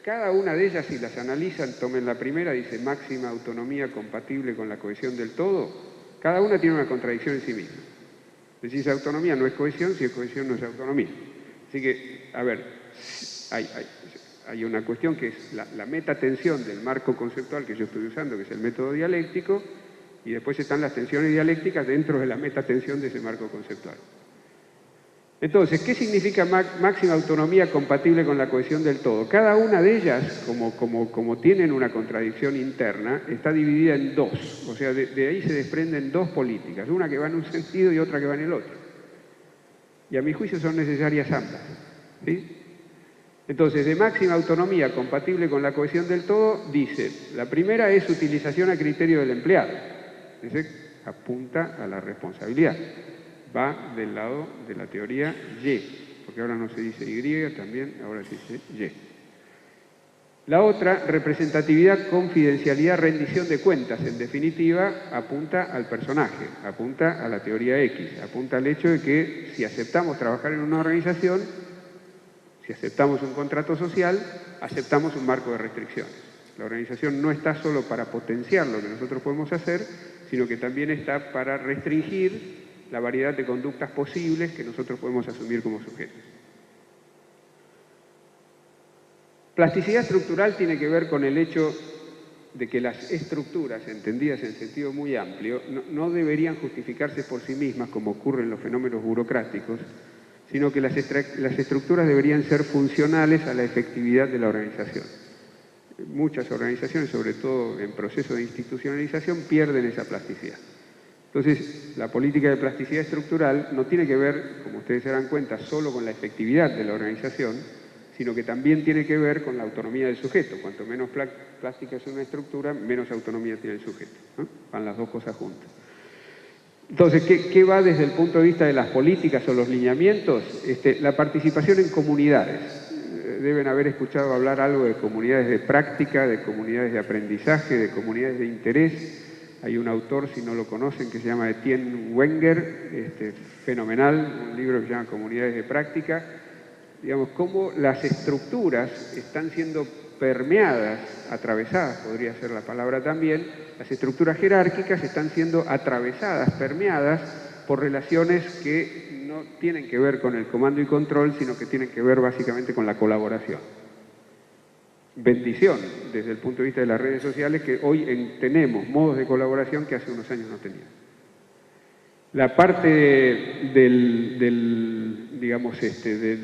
Cada una de ellas, si las analizan, tomen la primera, dice máxima autonomía compatible con la cohesión del todo. Cada una tiene una contradicción en sí misma. Si es autonomía no es cohesión, si es cohesión no es autonomía. Así que, a ver, hay una cuestión que es la metatensión del marco conceptual que yo estoy usando, que es el método dialéctico, y después están las tensiones dialécticas dentro de la metatensión de ese marco conceptual. Entonces, ¿qué significa máxima autonomía compatible con la cohesión del todo? Cada una de ellas, como tienen una contradicción interna, está dividida en 2. O sea, de ahí se desprenden 2 políticas, una que va en un sentido y otra que va en el otro. Y a mi juicio son necesarias ambas, ¿sí? Entonces, de máxima autonomía compatible con la cohesión del todo, dice, la primera es utilización a criterio del empleado. Ese apunta a la responsabilidad. Va del lado de la teoría Y, porque ahora no se dice Y, también ahora se dice Y. La otra, representatividad, confidencialidad, rendición de cuentas, en definitiva, apunta al personaje, apunta a la teoría X, apunta al hecho de que si aceptamos trabajar en una organización, si aceptamos un contrato social, aceptamos un marco de restricciones. La organización no está solo para potenciar lo que nosotros podemos hacer, sino que también está para restringir la variedad de conductas posibles que nosotros podemos asumir como sujetos. Plasticidad estructural tiene que ver con el hecho de que las estructuras, entendidas en sentido muy amplio, no deberían justificarse por sí mismas, como ocurre en los fenómenos burocráticos, sino que las estructuras deberían ser funcionales a la efectividad de la organización. Muchas organizaciones, sobre todo en proceso de institucionalización, pierden esa plasticidad. Entonces, la política de plasticidad estructural no tiene que ver, como ustedes se dan cuenta, solo con la efectividad de la organización, sino que también tiene que ver con la autonomía del sujeto. Cuanto menos plástica es una estructura, menos autonomía tiene el sujeto, ¿no? Van las dos cosas juntas. Entonces, ¿qué va desde el punto de vista de las políticas o los lineamientos? La participación en comunidades. Deben haber escuchado hablar algo de comunidades de práctica, de comunidades de aprendizaje, de comunidades de interés. Hay un autor, si no lo conocen, que se llama Etienne Wenger, fenomenal, un libro que se llama Comunidades de Práctica. Digamos, cómo las estructuras están siendo permeadas, atravesadas, podría ser la palabra también, las estructuras jerárquicas están siendo atravesadas, permeadas por relaciones que no tienen que ver con el comando y control, sino que tienen que ver básicamente con la colaboración. Bendición, desde el punto de vista de las redes sociales, que hoy tenemos modos de colaboración que hace unos años no teníamos. La parte de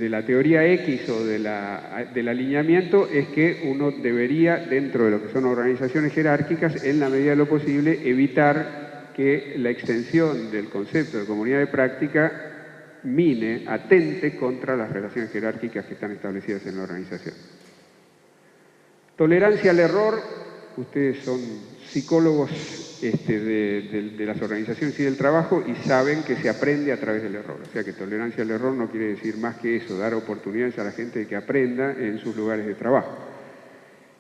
la teoría X o del alineamiento es que uno debería, dentro de lo que son organizaciones jerárquicas, en la medida de lo posible, evitar que la extensión del concepto de comunidad de práctica atente contra las relaciones jerárquicas que están establecidas en la organización. Tolerancia al error. Ustedes son psicólogos de las organizaciones y del trabajo y saben que se aprende a través del error. O sea que tolerancia al error no quiere decir más que eso, dar oportunidades a la gente de que aprenda en sus lugares de trabajo.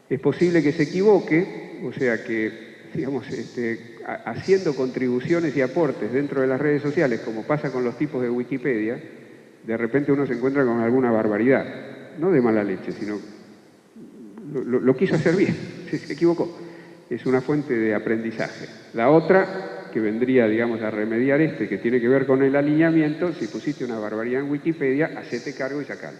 Es posible que se equivoque, o sea que, digamos, haciendo contribuciones y aportes dentro de las redes sociales, como pasa con los tipos de Wikipedia, de repente uno se encuentra con alguna barbaridad, no de mala leche, sino lo quiso hacer bien, se equivocó. Es una fuente de aprendizaje. La otra, que vendría, digamos, a remediar que tiene que ver con el alineamiento, si pusiste una barbaridad en Wikipedia, hacete cargo y sacalo.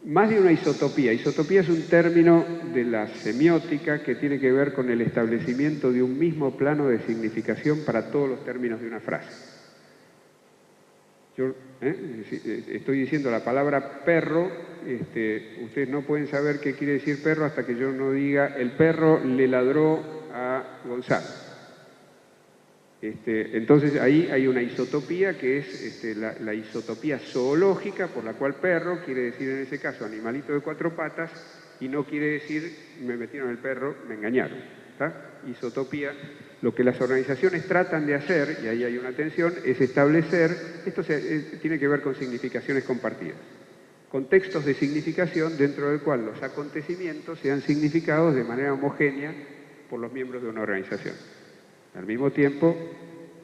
Más de una isotopía. Isotopía es un término de la semiótica que tiene que ver con el establecimiento de un mismo plano de significación para todos los términos de una frase. Yo estoy diciendo la palabra perro, ustedes no pueden saber qué quiere decir perro hasta que yo no diga el perro le ladró a Gonzalo. Entonces ahí hay una isotopía que es la isotopía zoológica, por la cual perro quiere decir en ese caso animalito de cuatro patas y no quiere decir me metieron el perro, me engañaron. ¿Está? Isotopía. Lo que las organizaciones tratan de hacer, y ahí hay una tensión, es establecer, tiene que ver con significaciones compartidas, contextos de significación dentro del cual los acontecimientos sean significados de manera homogénea por los miembros de una organización. Al mismo tiempo,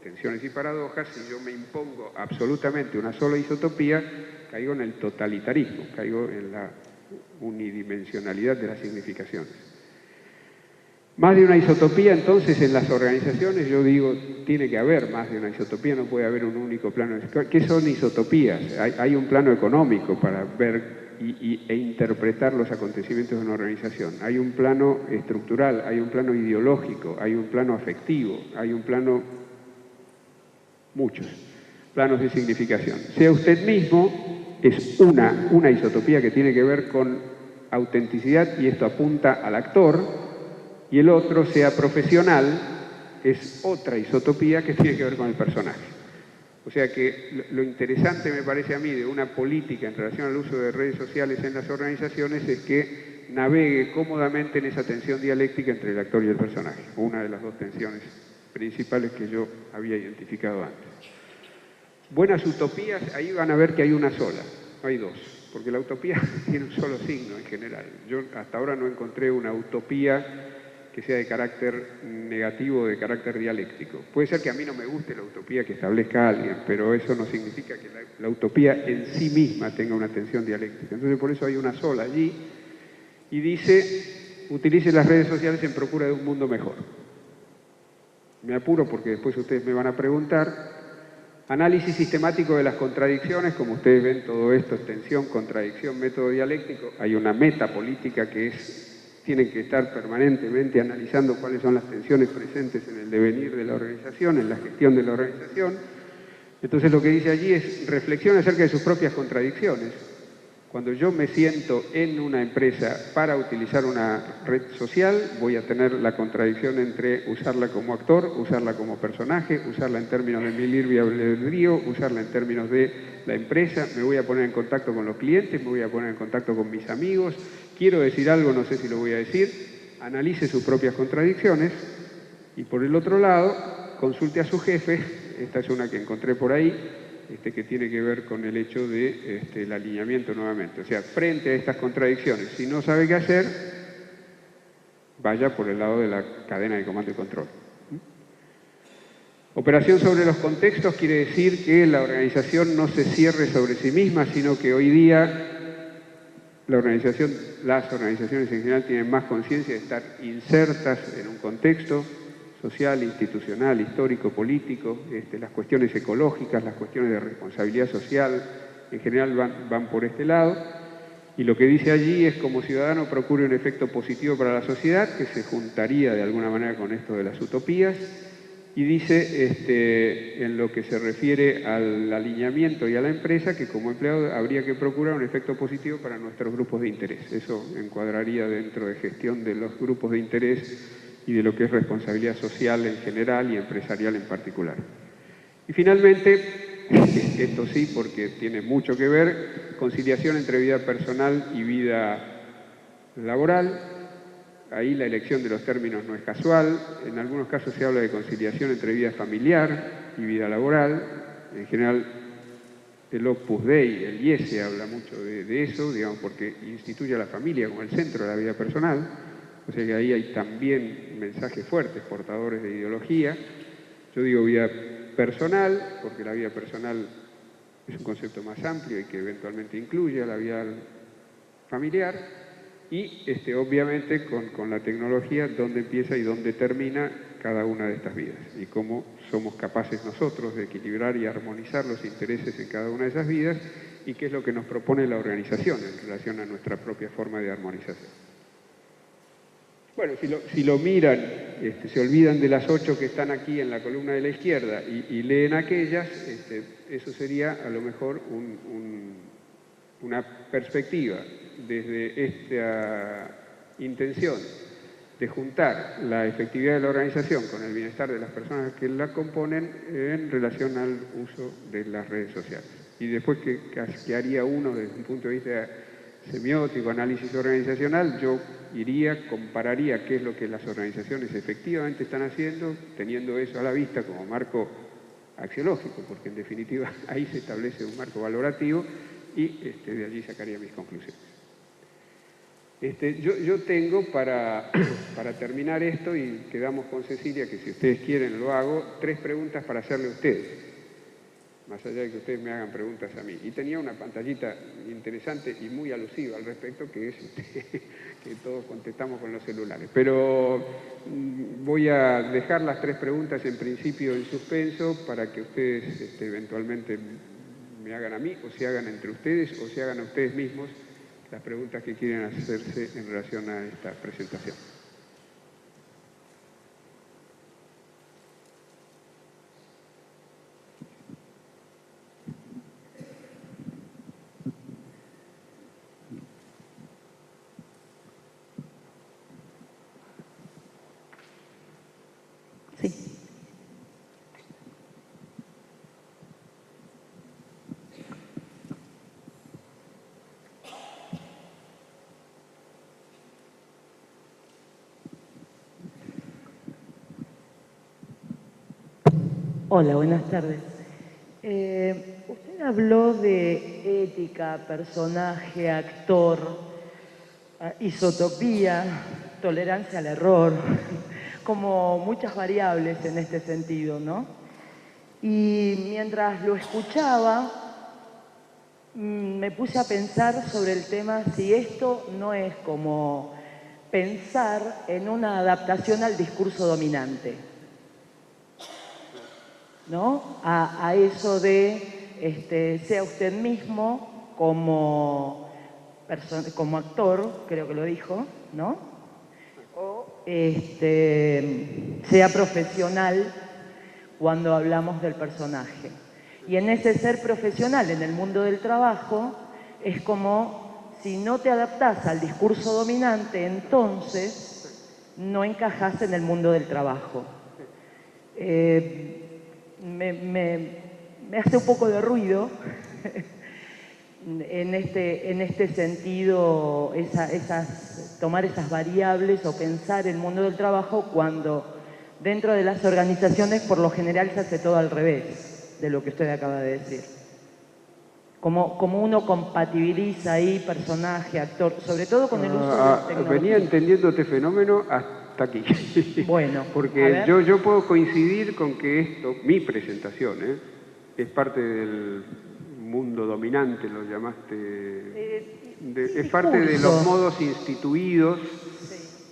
tensiones y paradojas, si yo me impongo absolutamente una sola isotopía, caigo en el totalitarismo, caigo en la unidimensionalidad de las significaciones. Más de una isotopía, entonces, en las organizaciones, yo digo, tiene que haber más de una isotopía, no puede haber un único plano. ¿Qué son isotopías? Hay un plano económico para ver e interpretar los acontecimientos de una organización. Hay un plano estructural, hay un plano ideológico, hay un plano afectivo, hay un plano, muchos planos de significación. Sea usted mismo, es una isotopía que tiene que ver con autenticidad y esto apunta al actor. Y el otro, sea profesional, es otra isotopía que tiene que ver con el personaje. O sea que lo interesante me parece a mí de una política en relación al uso de redes sociales en las organizaciones es que navegue cómodamente en esa tensión dialéctica entre el actor y el personaje, una de las dos tensiones principales que yo había identificado antes. Buenas utopías, ahí van a ver que hay una sola, no hay dos, porque la utopía tiene un solo signo en general. Yo hasta ahora no encontré una utopía que sea de carácter negativo o de carácter dialéctico. Puede ser que a mí no me guste la utopía que establezca alguien, pero eso no significa que la utopía en sí misma tenga una tensión dialéctica. Entonces por eso hay una sola allí y dice, utilice las redes sociales en procura de un mundo mejor. Me apuro porque después ustedes me van a preguntar. Análisis sistemático de las contradicciones, como ustedes ven, todo esto es tensión, contradicción, método dialéctico. Hay una meta política que es, tienen que estar permanentemente analizando cuáles son las tensiones presentes en el devenir de la organización, en la gestión de la organización. Entonces lo que dice allí es reflexión acerca de sus propias contradicciones. Cuando yo me siento en una empresa para utilizar una red social, voy a tener la contradicción entre usarla como actor, usarla como personaje, usarla en términos de mi libre albedrío, usarla en términos de la empresa, me voy a poner en contacto con los clientes, me voy a poner en contacto con mis amigos, quiero decir algo, no sé si lo voy a decir, analice sus propias contradicciones y por el otro lado, consulte a su jefe, esta es una que encontré por ahí, que tiene que ver con el hecho de el alineamiento nuevamente. O sea, frente a estas contradicciones, si no sabe qué hacer, vaya por el lado de la cadena de comando y control. Operación sobre los contextos quiere decir que la organización no se cierre sobre sí misma, sino que hoy día las organizaciones en general tienen más conciencia de estar insertas en un contexto social, institucional, histórico, político, las cuestiones ecológicas, las cuestiones de responsabilidad social, en general van por este lado. Y lo que dice allí es como ciudadano procure un efecto positivo para la sociedad, que se juntaría de alguna manera con esto de las utopías. Y dice, en lo que se refiere al alineamiento y a la empresa, que como empleado habría que procurar un efecto positivo para nuestros grupos de interés. Eso encuadraría dentro de gestión de los grupos de interés y de lo que es responsabilidad social en general y empresarial en particular. Y finalmente, esto sí porque tiene mucho que ver, conciliación entre vida personal y vida laboral. Ahí la elección de los términos no es casual, en algunos casos se habla de conciliación entre vida familiar y vida laboral, en general el Opus Dei, el IESE habla mucho de eso, digamos, porque instituye a la familia como el centro de la vida personal, o sea que ahí hay también mensajes fuertes, portadores de ideología. Yo digo vida personal, porque la vida personal es un concepto más amplio y que eventualmente incluye a la vida familiar, y obviamente con la tecnología dónde empieza y dónde termina cada una de estas vidas y cómo somos capaces nosotros de equilibrar y armonizar los intereses en cada una de esas vidas y qué es lo que nos propone la organización en relación a nuestra propia forma de armonización. Bueno, si lo miran, se olvidan de las 8 que están aquí en la columna de la izquierda y leen aquellas, eso sería a lo mejor una perspectiva desde esta intención de juntar la efectividad de la organización con el bienestar de las personas que la componen en relación al uso de las redes sociales. Y después, ¿qué haría uno desde un punto de vista semiótico, análisis organizacional? Yo compararía qué es lo que las organizaciones efectivamente están haciendo, teniendo eso a la vista como marco axiológico, porque en definitiva ahí se establece un marco valorativo y de allí sacaría mis conclusiones. Yo tengo para terminar esto, y quedamos con Cecilia, que si ustedes quieren lo hago, 3 preguntas para hacerle a ustedes, más allá de que ustedes me hagan preguntas a mí. Y tenía una pantallita interesante y muy alusiva al respecto, que es que todos contestamos con los celulares. Pero voy a dejar las 3 preguntas en principio en suspenso para que ustedes eventualmente me hagan a mí, o se hagan entre ustedes, o se hagan a ustedes mismos las preguntas que quieren hacerse en relación a esta presentación. Sí. Hola, buenas tardes. Usted habló de ética, personaje, actor, isotopía, tolerancia al error, como muchas variables en este sentido, ¿no? Y mientras lo escuchaba, me puse a pensar sobre el tema si esto no es como pensar en una adaptación al discurso dominante, ¿no? A eso de sea usted mismo como actor, creo que lo dijo, ¿no? O sea profesional cuando hablamos del personaje. Y en ese ser profesional en el mundo del trabajo es como si no te adaptás al discurso dominante, entonces no encajás en el mundo del trabajo. Me hace un poco de ruido en este sentido tomar esas variables o pensar el mundo del trabajo cuando dentro de las organizaciones por lo general se hace todo al revés de lo que usted acaba de decir. Como uno compatibiliza ahí personaje, actor, sobre todo con el uso de tecnología. Venía entendiendo este fenómeno hasta aquí. Bueno, porque yo puedo coincidir con que esto, mi presentación, es parte del mundo dominante, lo llamaste, es parte de los modos instituidos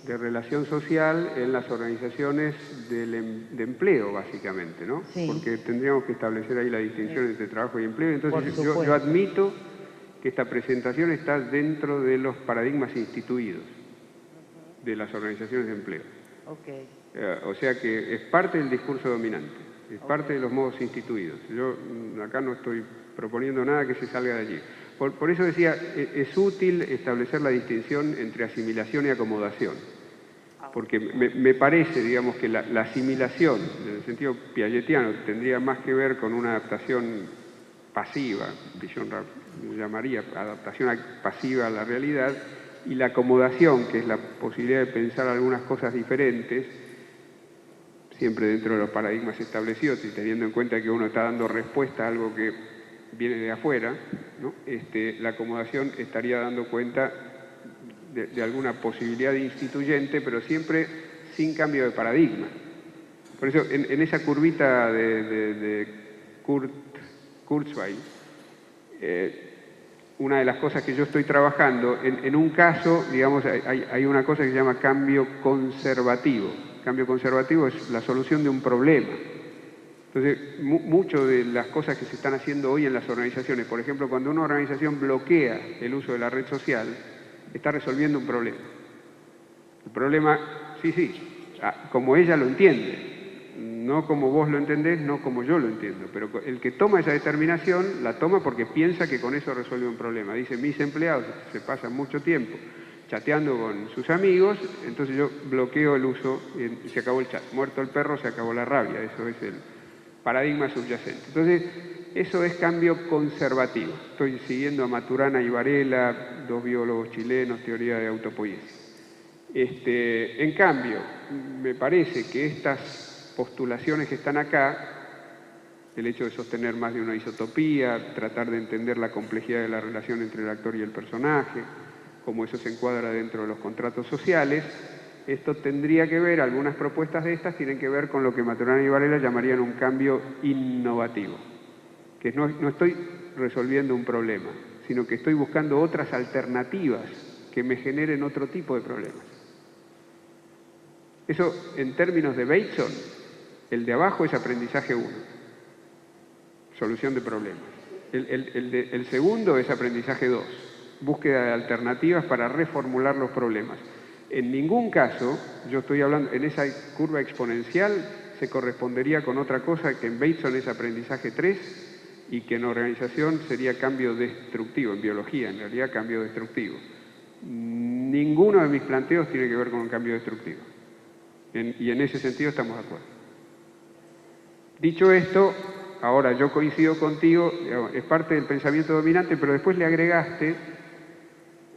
de relación social en las organizaciones de empleo, básicamente, ¿no? Sí. Porque tendríamos que establecer ahí la distinción entre trabajo y empleo. Entonces yo admito que esta presentación está dentro de los paradigmas instituidos de las organizaciones de empleo. Okay. O sea que es parte del discurso dominante, es parte de los modos instituidos. Yo acá no estoy proponiendo nada que se salga de allí. Por eso decía, es útil establecer la distinción entre asimilación y acomodación. Porque me parece, digamos, que la asimilación, en el sentido piagetiano, tendría más que ver con una adaptación pasiva, yo llamaría adaptación pasiva a la realidad, y la acomodación, que es la posibilidad de pensar algunas cosas diferentes, siempre dentro de los paradigmas establecidos y teniendo en cuenta que uno está dando respuesta a algo que viene de afuera, ¿no? La acomodación estaría dando cuenta de alguna posibilidad instituyente, pero siempre sin cambio de paradigma. Por eso, en esa curvita de Kurzweil, una de las cosas que yo estoy trabajando, en un caso, digamos, hay una cosa que se llama cambio conservativo. Cambio conservativo es la solución de un problema. Entonces, mucho de las cosas que se están haciendo hoy en las organizaciones, por ejemplo, cuando una organización bloquea el uso de la red social, está resolviendo un problema. El problema, como ella lo entiende, no como vos lo entendés, no como yo lo entiendo, pero el que toma esa determinación la toma porque piensa que con eso resuelve un problema. Dice, mis empleados se pasan mucho tiempo chateando con sus amigos, entonces yo bloqueo el uso y se acabó el chat. Muerto el perro, se acabó la rabia. Eso es el paradigma subyacente. Entonces, eso es cambio conservativo. Estoy siguiendo a Maturana y Varela, dos biólogos chilenos, teoría de autopoiesis. En cambio, me parece que estas postulaciones que están acá, el hecho de sostener más de una isotopía, tratar de entender la complejidad de la relación entre el actor y el personaje, cómo eso se encuadra dentro de los contratos sociales, esto tendría que ver, algunas propuestas de estas tienen que ver con lo que Maturana y Varela llamarían un cambio innovativo, que no estoy resolviendo un problema, sino que estoy buscando otras alternativas que me generen otro tipo de problemas. Eso, en términos de Bateson, el de abajo es aprendizaje 1, solución de problemas. El segundo es aprendizaje 2, búsqueda de alternativas para reformular los problemas. En ningún caso, yo estoy hablando, en esa curva exponencial se correspondería con otra cosa que en Bateson es aprendizaje 3 y que en organización sería cambio destructivo, en biología en realidad cambio destructivo. Ninguno de mis planteos tiene que ver con un cambio destructivo. Y en ese sentido estamos de acuerdo. Dicho esto, ahora yo coincido contigo, es parte del pensamiento dominante, pero después le agregaste,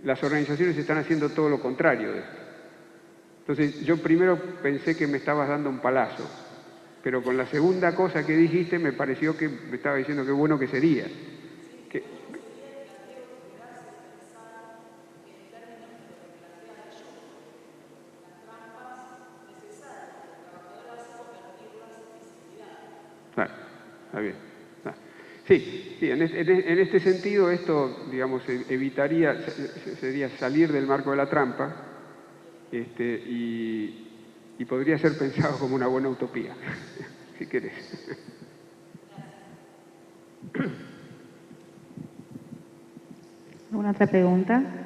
las organizaciones están haciendo todo lo contrario de esto. Entonces, yo primero pensé que me estabas dando un palazo, Pero con la segunda cosa que dijiste me pareció que me estaba diciendo qué bueno que sería. Claro, está bien. Sí, en este sentido esto, digamos, evitaría, sería salir del marco de la trampa y podría ser pensado como una buena utopía, si querés. ¿Alguna otra pregunta?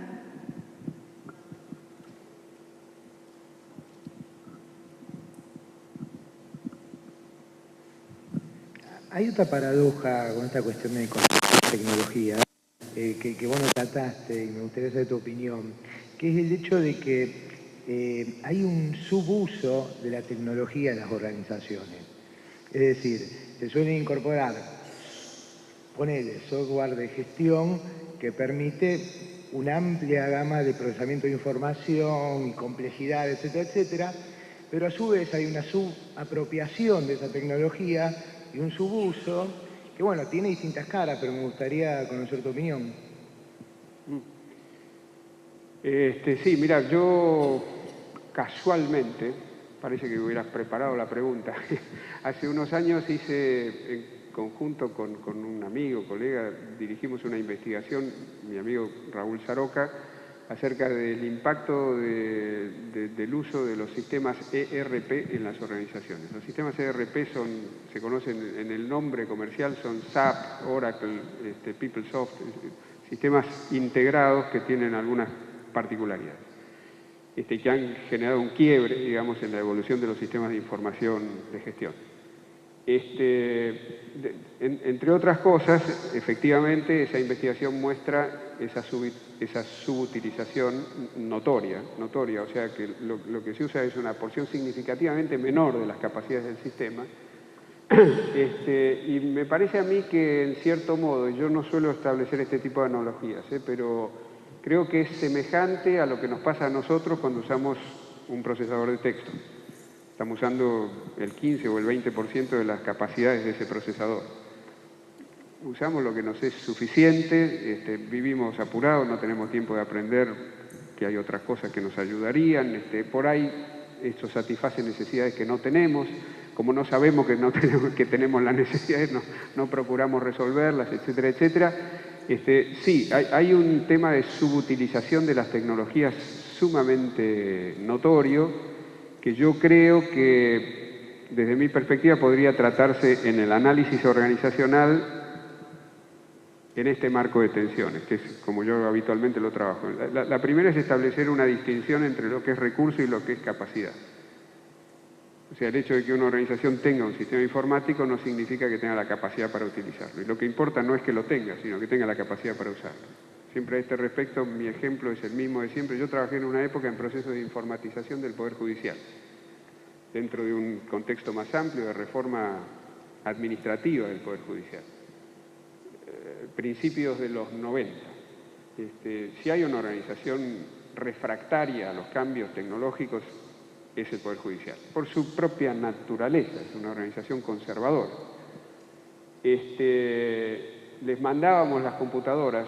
Hay otra paradoja con esta cuestión de tecnología que vos no trataste y me gustaría saber tu opinión, que es el hecho de que hay un subuso de la tecnología en las organizaciones. Es decir, se suelen incorporar, ponele, software de gestión que permite una amplia gama de procesamiento de información y complejidad, etcétera, etcétera, pero a su vez hay una subapropiación de esa tecnología y un subuso que, bueno, tiene distintas caras, pero me gustaría conocer tu opinión. Sí, mira, yo casualmente, parece que hubieras preparado la pregunta, hace unos años hice, en conjunto con un amigo, colega, dirigimos una investigación, mi amigo Raúl Saroca, acerca del impacto del uso de los sistemas ERP en las organizaciones. Los sistemas ERP se conocen en el nombre comercial, son SAP, Oracle, PeopleSoft, sistemas integrados que tienen algunas particularidades, que han generado un quiebre, digamos, en la evolución de los sistemas de información de gestión. Entre otras cosas, efectivamente, esa investigación muestra esa subutilización notoria, o sea que lo que se usa es una porción significativamente menor de las capacidades del sistema. Y me parece a mí que, en cierto modo, yo no suelo establecer este tipo de analogías, pero creo que es semejante a lo que nos pasa a nosotros cuando usamos un procesador de texto. Estamos usando el 15 o el 20% de las capacidades de ese procesador. Usamos lo que nos es suficiente, vivimos apurados, no tenemos tiempo de aprender que hay otras cosas que nos ayudarían, por ahí esto satisface necesidades que no tenemos, como no sabemos que tenemos las necesidades, no procuramos resolverlas, etcétera, etcétera. Sí, hay un tema de subutilización de las tecnologías sumamente notorio, que yo creo que, desde mi perspectiva, podría tratarse en el análisis organizacional en este marco de tensiones, que es como yo habitualmente lo trabajo. La primera es establecer una distinción entre lo que es recurso y lo que es capacidad. O sea, el hecho de que una organización tenga un sistema informático no significa que tenga la capacidad para utilizarlo. Y lo que importa no es que lo tenga, sino que tenga la capacidad para usarlo. Siempre a este respecto, mi ejemplo es el mismo de siempre. Yo trabajé en una época en proceso de informatización del Poder Judicial, dentro de un contexto más amplio de reforma administrativa del Poder Judicial. Principios de los 90. Si hay una organización refractaria a los cambios tecnológicos, es el Poder Judicial. Por su propia naturaleza, es una organización conservadora. Les mandábamos las computadoras,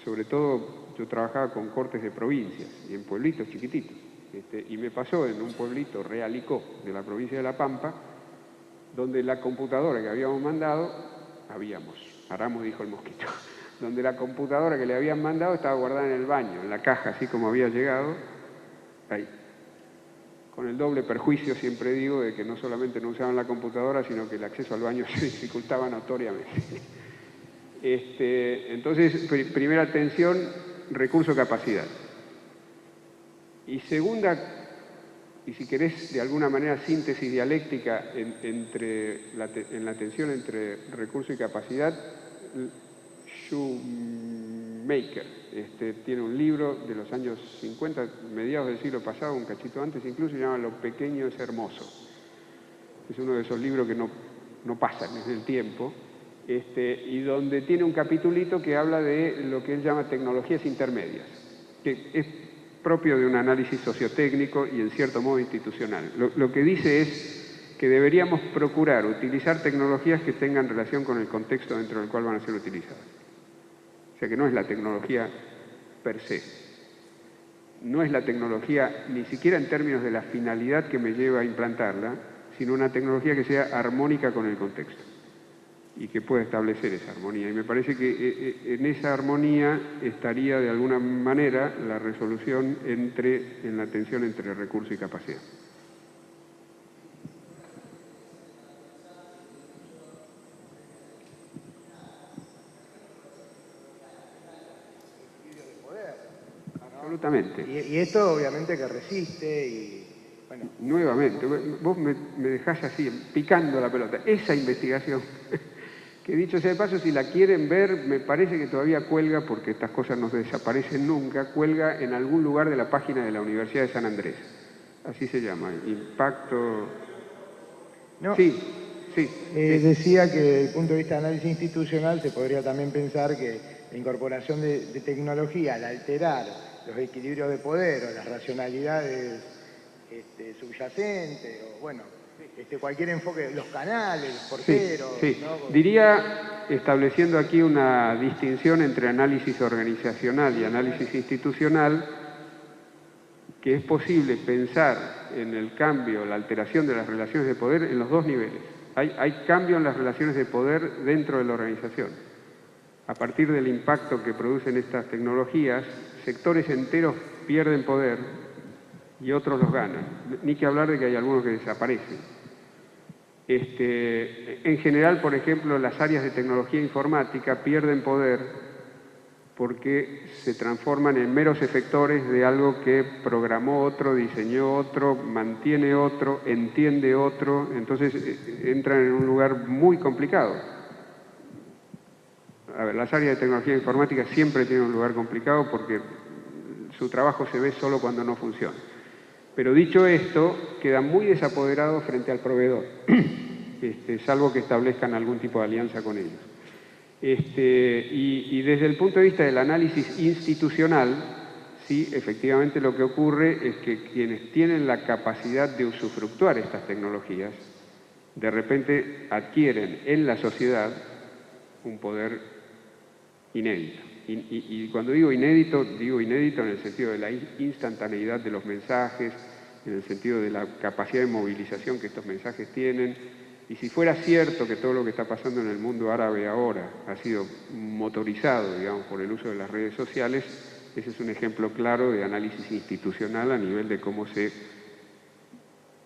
sobre todo yo trabajaba con cortes de provincias y en pueblitos chiquititos. Y me pasó en un pueblito, Realicó, de la provincia de La Pampa, donde la computadora que habíamos mandado, Aramos dijo el mosquito, donde la computadora que le habían mandado estaba guardada en el baño, en la caja, así como había llegado, ahí. Con el doble perjuicio, siempre digo, de que no solamente no usaban la computadora, sino que el acceso al baño se dificultaba notoriamente. Entonces, primera tensión, recurso-capacidad. Y segunda, y si querés de alguna manera síntesis dialéctica en la tensión entre recurso y capacidad, Shoemaker tiene un libro de los años 50, mediados del siglo pasado, un cachito antes incluso, se llama Lo pequeño es hermoso. Es uno de esos libros que no pasan desde el tiempo, y donde tiene un capitulito que habla de lo que él llama tecnologías intermedias, que es propio de un análisis sociotécnico y en cierto modo institucional. Lo que dice es que deberíamos procurar utilizar tecnologías que tengan relación con el contexto dentro del cual van a ser utilizadas. O sea que no es la tecnología per se. No es la tecnología ni siquiera en términos de la finalidad que me lleva a implantarla, sino una tecnología que sea armónica con el contexto y que pueda establecer esa armonía. Y me parece que en esa armonía estaría de alguna manera la resolución en la tensión entre recurso y capacidad. Absolutamente. Y esto obviamente que resiste y... Bueno. Nuevamente, vos me dejás así, picando la pelota. Esa investigación, que dicho sea de paso, si la quieren ver, me parece que todavía cuelga, porque estas cosas no desaparecen nunca, cuelga en algún lugar de la página de la Universidad de San Andrés. Así se llama, Impacto... No. Sí. Decía que desde el punto de vista de análisis institucional se podría también pensar que la incorporación de tecnología al alterar los equilibrios de poder o las racionalidades subyacentes, o bueno, cualquier enfoque, los canales, los porteros... Sí. ¿no? Diría, estableciendo aquí una distinción entre análisis organizacional y análisis institucional, que es posible pensar en el cambio, la alteración de las relaciones de poder en los dos niveles. Hay cambio en las relaciones de poder dentro de la organización. A partir del impacto que producen estas tecnologías, sectores enteros pierden poder y otros los ganan. Ni que hablar de que hay algunos que desaparecen. En general, por ejemplo, las áreas de tecnología informática pierden poder porque se transforman en meros efectores de algo que programó otro, diseñó otro, mantiene otro, entiende otro, entonces entran en un lugar muy complicado. A ver, las áreas de tecnología informática siempre tienen un lugar complicado porque su trabajo se ve solo cuando no funciona. Pero dicho esto, queda muy desapoderado frente al proveedor, salvo que establezcan algún tipo de alianza con ellos. Y desde el punto de vista del análisis institucional, sí, efectivamente lo que ocurre es que quienes tienen la capacidad de usufructuar estas tecnologías, de repente adquieren en la sociedad un poder inédito. Y cuando digo inédito en el sentido de la instantaneidad de los mensajes, en el sentido de la capacidad de movilización que estos mensajes tienen. Y si fuera cierto que todo lo que está pasando en el mundo árabe ahora ha sido motorizado, digamos, por el uso de las redes sociales, ese es un ejemplo claro de análisis institucional a nivel de cómo se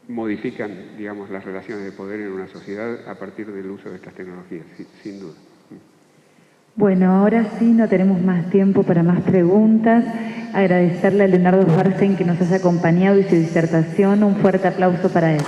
modifican, digamos, las relaciones de poder en una sociedad a partir del uso de estas tecnologías, sin duda. Bueno, ahora sí no tenemos más tiempo para más preguntas. Agradecerle a Leonardo Sbarstein que nos haya acompañado y su disertación. Un fuerte aplauso para él.